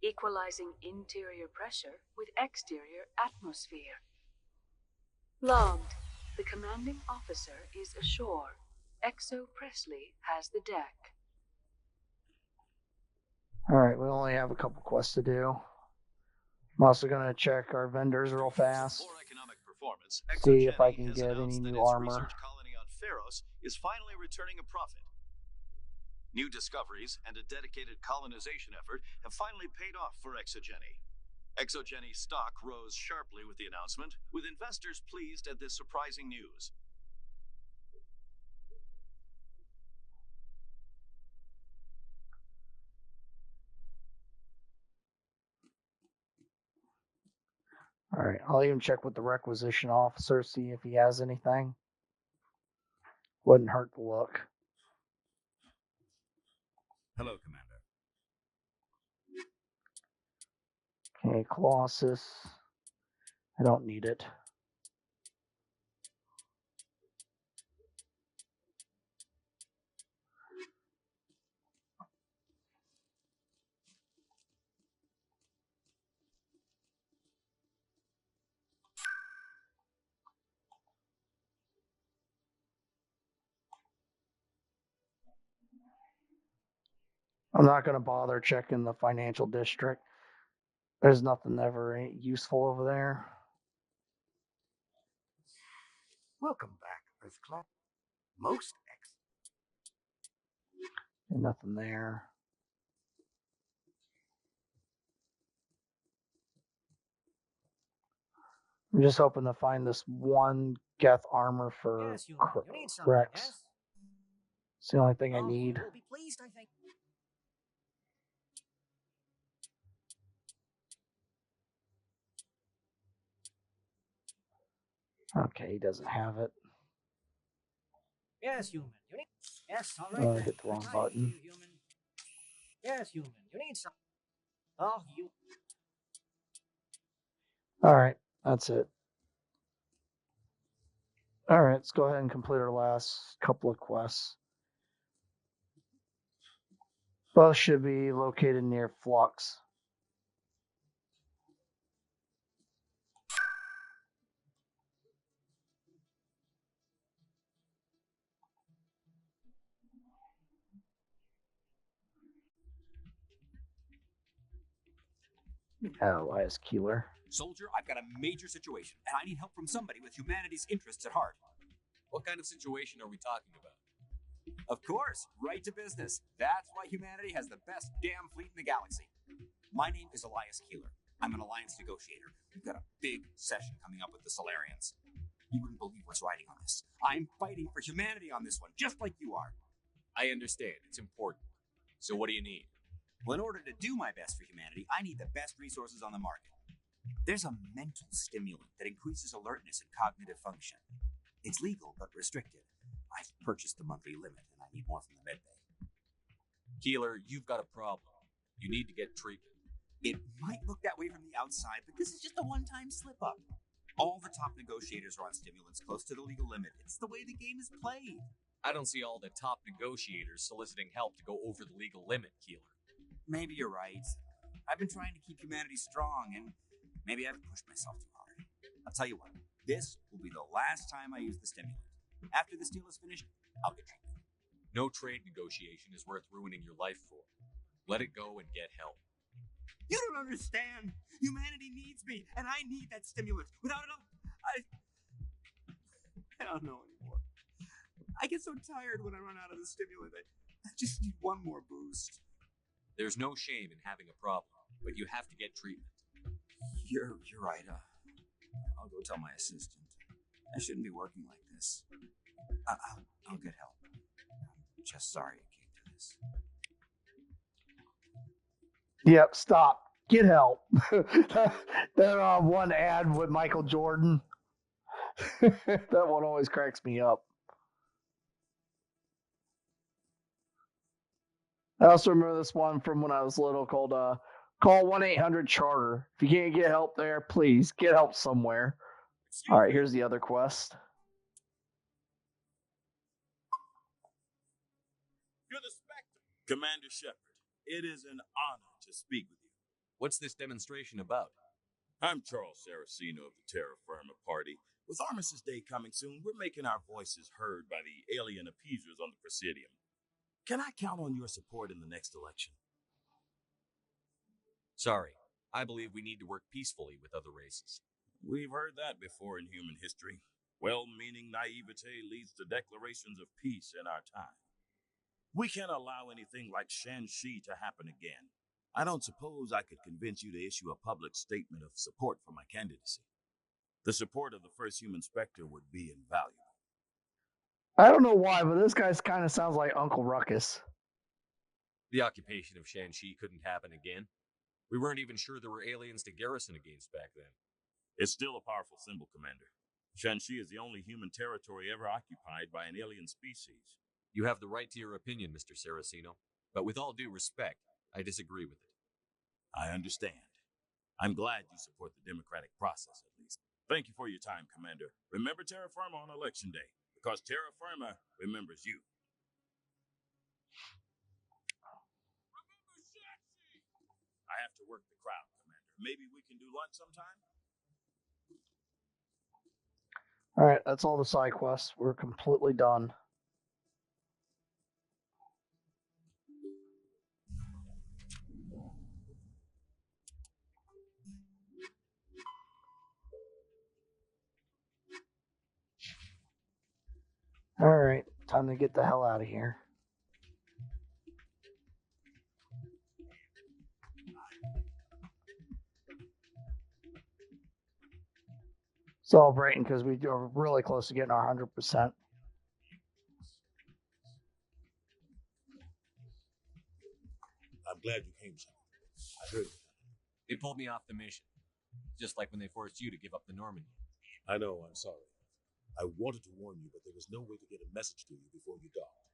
[SPEAKER 18] Equalizing interior pressure with exterior atmosphere. Logged. The commanding officer is ashore. Exo Presley has the deck.
[SPEAKER 1] Alright, we only have a couple quests to do. I'm also going to check our vendors real fast. See if I can get any new armor.
[SPEAKER 19] Research colony on Pharos is finally returning a profit. New discoveries and a dedicated colonization effort have finally paid off for Exogeny. Exogeny's stock rose sharply with the announcement, with investors pleased at this surprising news.
[SPEAKER 1] Alright, I'll even check with the requisition officer, see if he has anything. Wouldn't hurt to look.
[SPEAKER 17] Hello, Commander.
[SPEAKER 1] Okay, Colossus. I don't need it. I'm not going to bother checking the financial district. There's nothing ever useful over there.
[SPEAKER 20] Welcome back, Earth Claw. Most
[SPEAKER 1] Nothing there. I'm just hoping to find this one Geth armor for
[SPEAKER 8] Yes, human. You need something,
[SPEAKER 1] Rex.
[SPEAKER 8] yes?
[SPEAKER 1] It's the only thing I need.
[SPEAKER 8] You will be pleased, I think.
[SPEAKER 1] Okay, he doesn't have it.
[SPEAKER 8] Yes, human. You need. Yes, all
[SPEAKER 1] Oh,
[SPEAKER 8] right.
[SPEAKER 1] I
[SPEAKER 8] Then.
[SPEAKER 1] hit the wrong
[SPEAKER 8] Time
[SPEAKER 1] button.
[SPEAKER 8] for you, human. Yes, human. You need some. Oh, you.
[SPEAKER 1] Alright, that's it. Alright, let's go ahead and complete our last couple of quests. Both should be located near Flux. Elias Keeler.
[SPEAKER 16] Soldier, I've got a major situation, and I need help from somebody with humanity's interests at heart. What kind of situation are we talking about? Of course, right to business. That's why humanity has the best damn fleet in the galaxy. My name is Elias Keeler. I'm an alliance negotiator. We've got a big session coming up with the Solarians. You wouldn't believe what's riding on this. I'm fighting for humanity on this one, just like you are. I understand. It's important. So what do you need? Well, in order to do my best for humanity, I need the best resources on the market. There's a mental stimulant that increases alertness and cognitive function. It's legal, but restricted. I've purchased the monthly limit, and I need more from the medbay. Keeler, you've got a problem. You need to get treatment. It might look that way from the outside, but this is just a one-time slip-up. All the top negotiators are on stimulants close to the legal limit. It's the way the game is played. I don't see all the top negotiators soliciting help to go over the legal limit, Keeler. Maybe you're right. I've been trying to keep humanity strong, and maybe I've pushed myself too hard. I'll tell you what, this will be the last time I use the stimulant. After this deal is finished, I'll get treatment. No trade negotiation is worth ruining your life for. Let it go and get help. You don't understand. Humanity needs me, and I need that stimulant. Without it, I don't know anymore. I get so tired when I run out of the stimulant. I just need one more boost. There's no shame in having a problem, but you have to get treatment. You're right. I'll go tell my assistant. I shouldn't be working like this. I'll get help. I'm just sorry it came to this.
[SPEAKER 1] Yep, stop. Get help. That one ad with Michael Jordan. That one always cracks me up. I also remember this one from when I was little called Call 1-800-CHARTER. If you can't get help there, please get help somewhere. All right, here's the other quest.
[SPEAKER 21] You're the Spectre. Commander Shepard, it is an honor to speak with you.
[SPEAKER 16] What's this demonstration about?
[SPEAKER 21] I'm Charles Saraceno of the Terra Firma Party. With Armistice Day coming soon, we're making our voices heard by the alien appeasers on the Presidium. Can I count on your support in the next election?
[SPEAKER 16] Sorry. I believe we need to work peacefully with other races.
[SPEAKER 21] We've heard that before in human history. Well-meaning naivete leads to declarations of peace in our time. We can't allow anything like Shanxi to happen again. I don't suppose I could convince you to issue a public statement of support for my candidacy. The support of the first human Spectre would be invaluable.
[SPEAKER 1] I don't know why, but this guy kind of sounds like Uncle Ruckus.
[SPEAKER 16] The occupation of Shanxi couldn't happen again. We weren't even sure there were aliens to garrison against back then.
[SPEAKER 21] It's still a powerful symbol, Commander. Shanxi is the only human territory ever occupied by an alien species.
[SPEAKER 16] You have the right to your opinion, Mr. Saraceno, but with all due respect, I disagree with it.
[SPEAKER 21] I understand. I'm glad you support the democratic process, at least. Thank you for your time, Commander. Remember Terra Firma on Election Day, because Terra Firma remembers you. I have to work the crowd, Commander. Maybe we can do lunch sometime?
[SPEAKER 1] All right, that's all the side quests. We're completely done. time to get the hell out of here. Celebrating because we are really close to getting our 100%.
[SPEAKER 5] I'm glad you came, Shepard. I heard you.
[SPEAKER 3] They pulled me off the mission, just like when they forced you to give up the Normandy.
[SPEAKER 5] I know, I'm sorry. I wanted to warn you, but there was no way to get a message to you before you docked.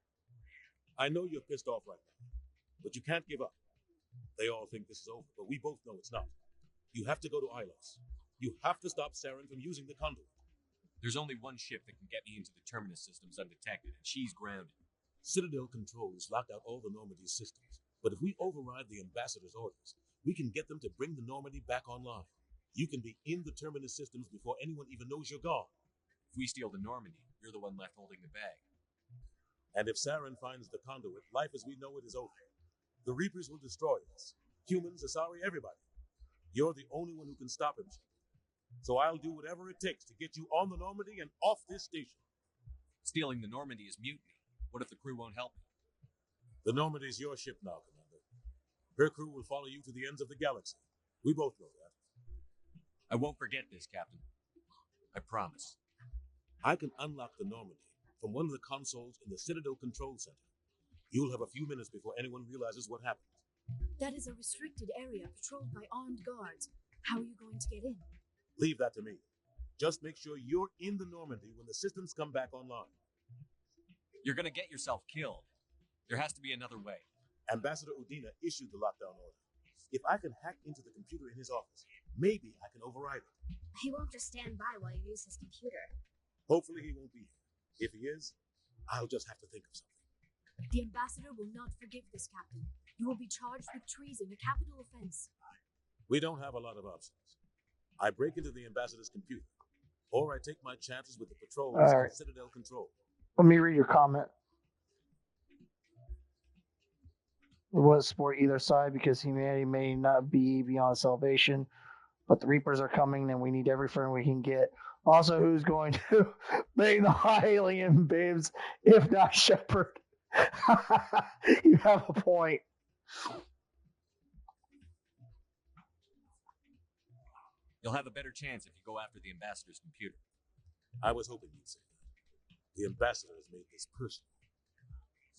[SPEAKER 5] I know you're pissed off right now, but you can't give up. They all think this is over, but we both know it's not. You have to go to Ilos. You have to stop Saren from using the conduit.
[SPEAKER 3] There's only one ship that can get me into the Terminus Systems undetected, and she's grounded.
[SPEAKER 5] Citadel controls locked out all the Normandy's systems, but if we override the ambassador's orders, we can get them to bring the Normandy back online. You can be in the Terminus Systems before anyone even knows you're gone.
[SPEAKER 3] If we steal the Normandy, you're the one left holding the bag.
[SPEAKER 5] And if Saren finds the conduit, life as we know it is over. The Reapers will destroy us. Humans, Asari, everybody. You're the only one who can stop him. So I'll do whatever it takes to get you on the Normandy and off this station.
[SPEAKER 3] Stealing the Normandy is mutiny. What if the crew won't help me?
[SPEAKER 5] The Normandy's your ship now, Commander. Her crew will follow you to the ends of the galaxy. We both know that.
[SPEAKER 3] I won't forget this, Captain. I promise.
[SPEAKER 5] I can unlock the Normandy from one of the consoles in the Citadel Control Center. You'll have a few minutes before anyone realizes what happened.
[SPEAKER 13] That is a restricted area patrolled by armed guards. How are you going to get in?
[SPEAKER 5] Leave that to me. Just make sure you're in the Normandy when the systems come back online.
[SPEAKER 3] You're gonna get yourself killed. There has to be another way.
[SPEAKER 5] Ambassador Udina issued the lockdown order. If I can hack into the computer in his office, maybe I can override it.
[SPEAKER 2] He won't just stand by while you use his computer.
[SPEAKER 5] Hopefully he won't be here. If he is, I'll just have to think of something.
[SPEAKER 13] The ambassador will not forgive this, Captain. You will be charged with treason, a capital offense.
[SPEAKER 5] We don't have a lot of options. I break into the ambassador's computer, or I take my chances with the patrols on Citadel Control.
[SPEAKER 1] Let me read your comment. We won't support either side because humanity may not be beyond salvation, but the Reapers are coming and we need every friend we can get. Also, who's going to make the alien babes if not Shepard? You have a point.
[SPEAKER 3] You'll have a better chance if you go after the ambassador's computer.
[SPEAKER 5] I was hoping you'd say that. The ambassador has made this personal.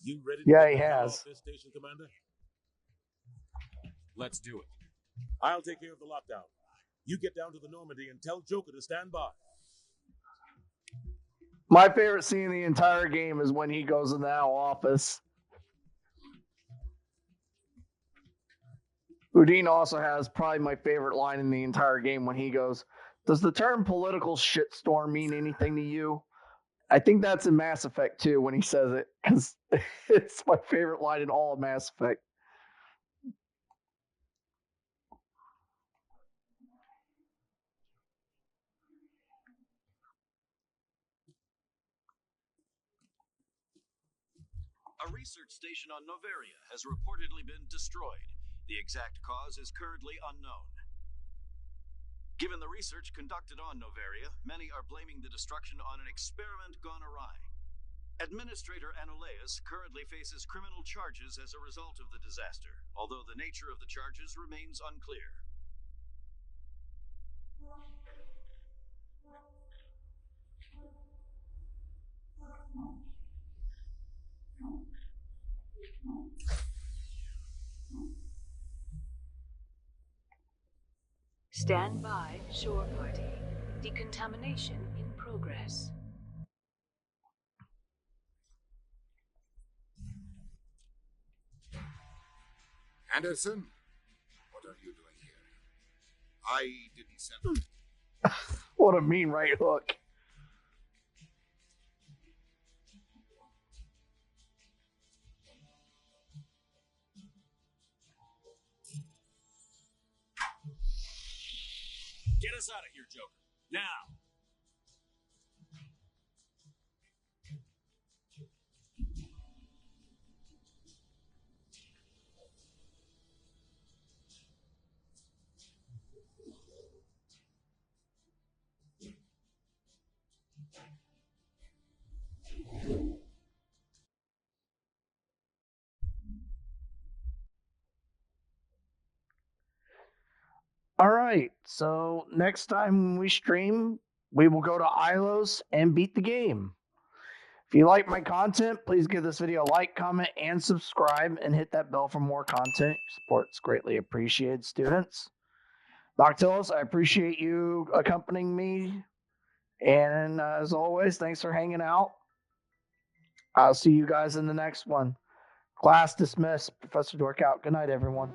[SPEAKER 5] You ready to
[SPEAKER 1] Yeah,
[SPEAKER 5] get
[SPEAKER 1] he
[SPEAKER 5] the hell
[SPEAKER 1] has.
[SPEAKER 5] off this station, Commander?
[SPEAKER 3] Let's do it.
[SPEAKER 5] I'll take care of the lockdown. You get down to the Normandy and tell Joker to stand by.
[SPEAKER 1] My favorite scene in the entire game is when he goes in that office. Udina also has probably my favorite line in the entire game when he goes, "Does the term political shitstorm mean anything to you?" I think that's in Mass Effect 2 when he says it, because it's my favorite line in all of Mass Effect.
[SPEAKER 19] A research station on Noveria has reportedly been destroyed. The exact cause is currently unknown. Given the research conducted on Noveria, many are blaming the destruction on an experiment gone awry. Administrator Anoleus currently faces criminal charges as a result of the disaster, although the nature of the charges remains unclear.
[SPEAKER 18] Stand by, shore party. Decontamination in progress.
[SPEAKER 9] Anderson, what are you doing here? I didn't send...
[SPEAKER 1] What a mean right hook.
[SPEAKER 3] Get us out of here, Joker. Now!
[SPEAKER 1] right. So next time we stream, we will go to Ilos and beat the game. If you like my content, please give this video a like, comment, and subscribe, and hit that bell for more content. Your support's greatly appreciated, students. Noctilis, I appreciate you accompanying me. And as always, thanks for hanging out. I'll see you guys in the next one. Class dismissed. Professor Dork out. Good night, everyone.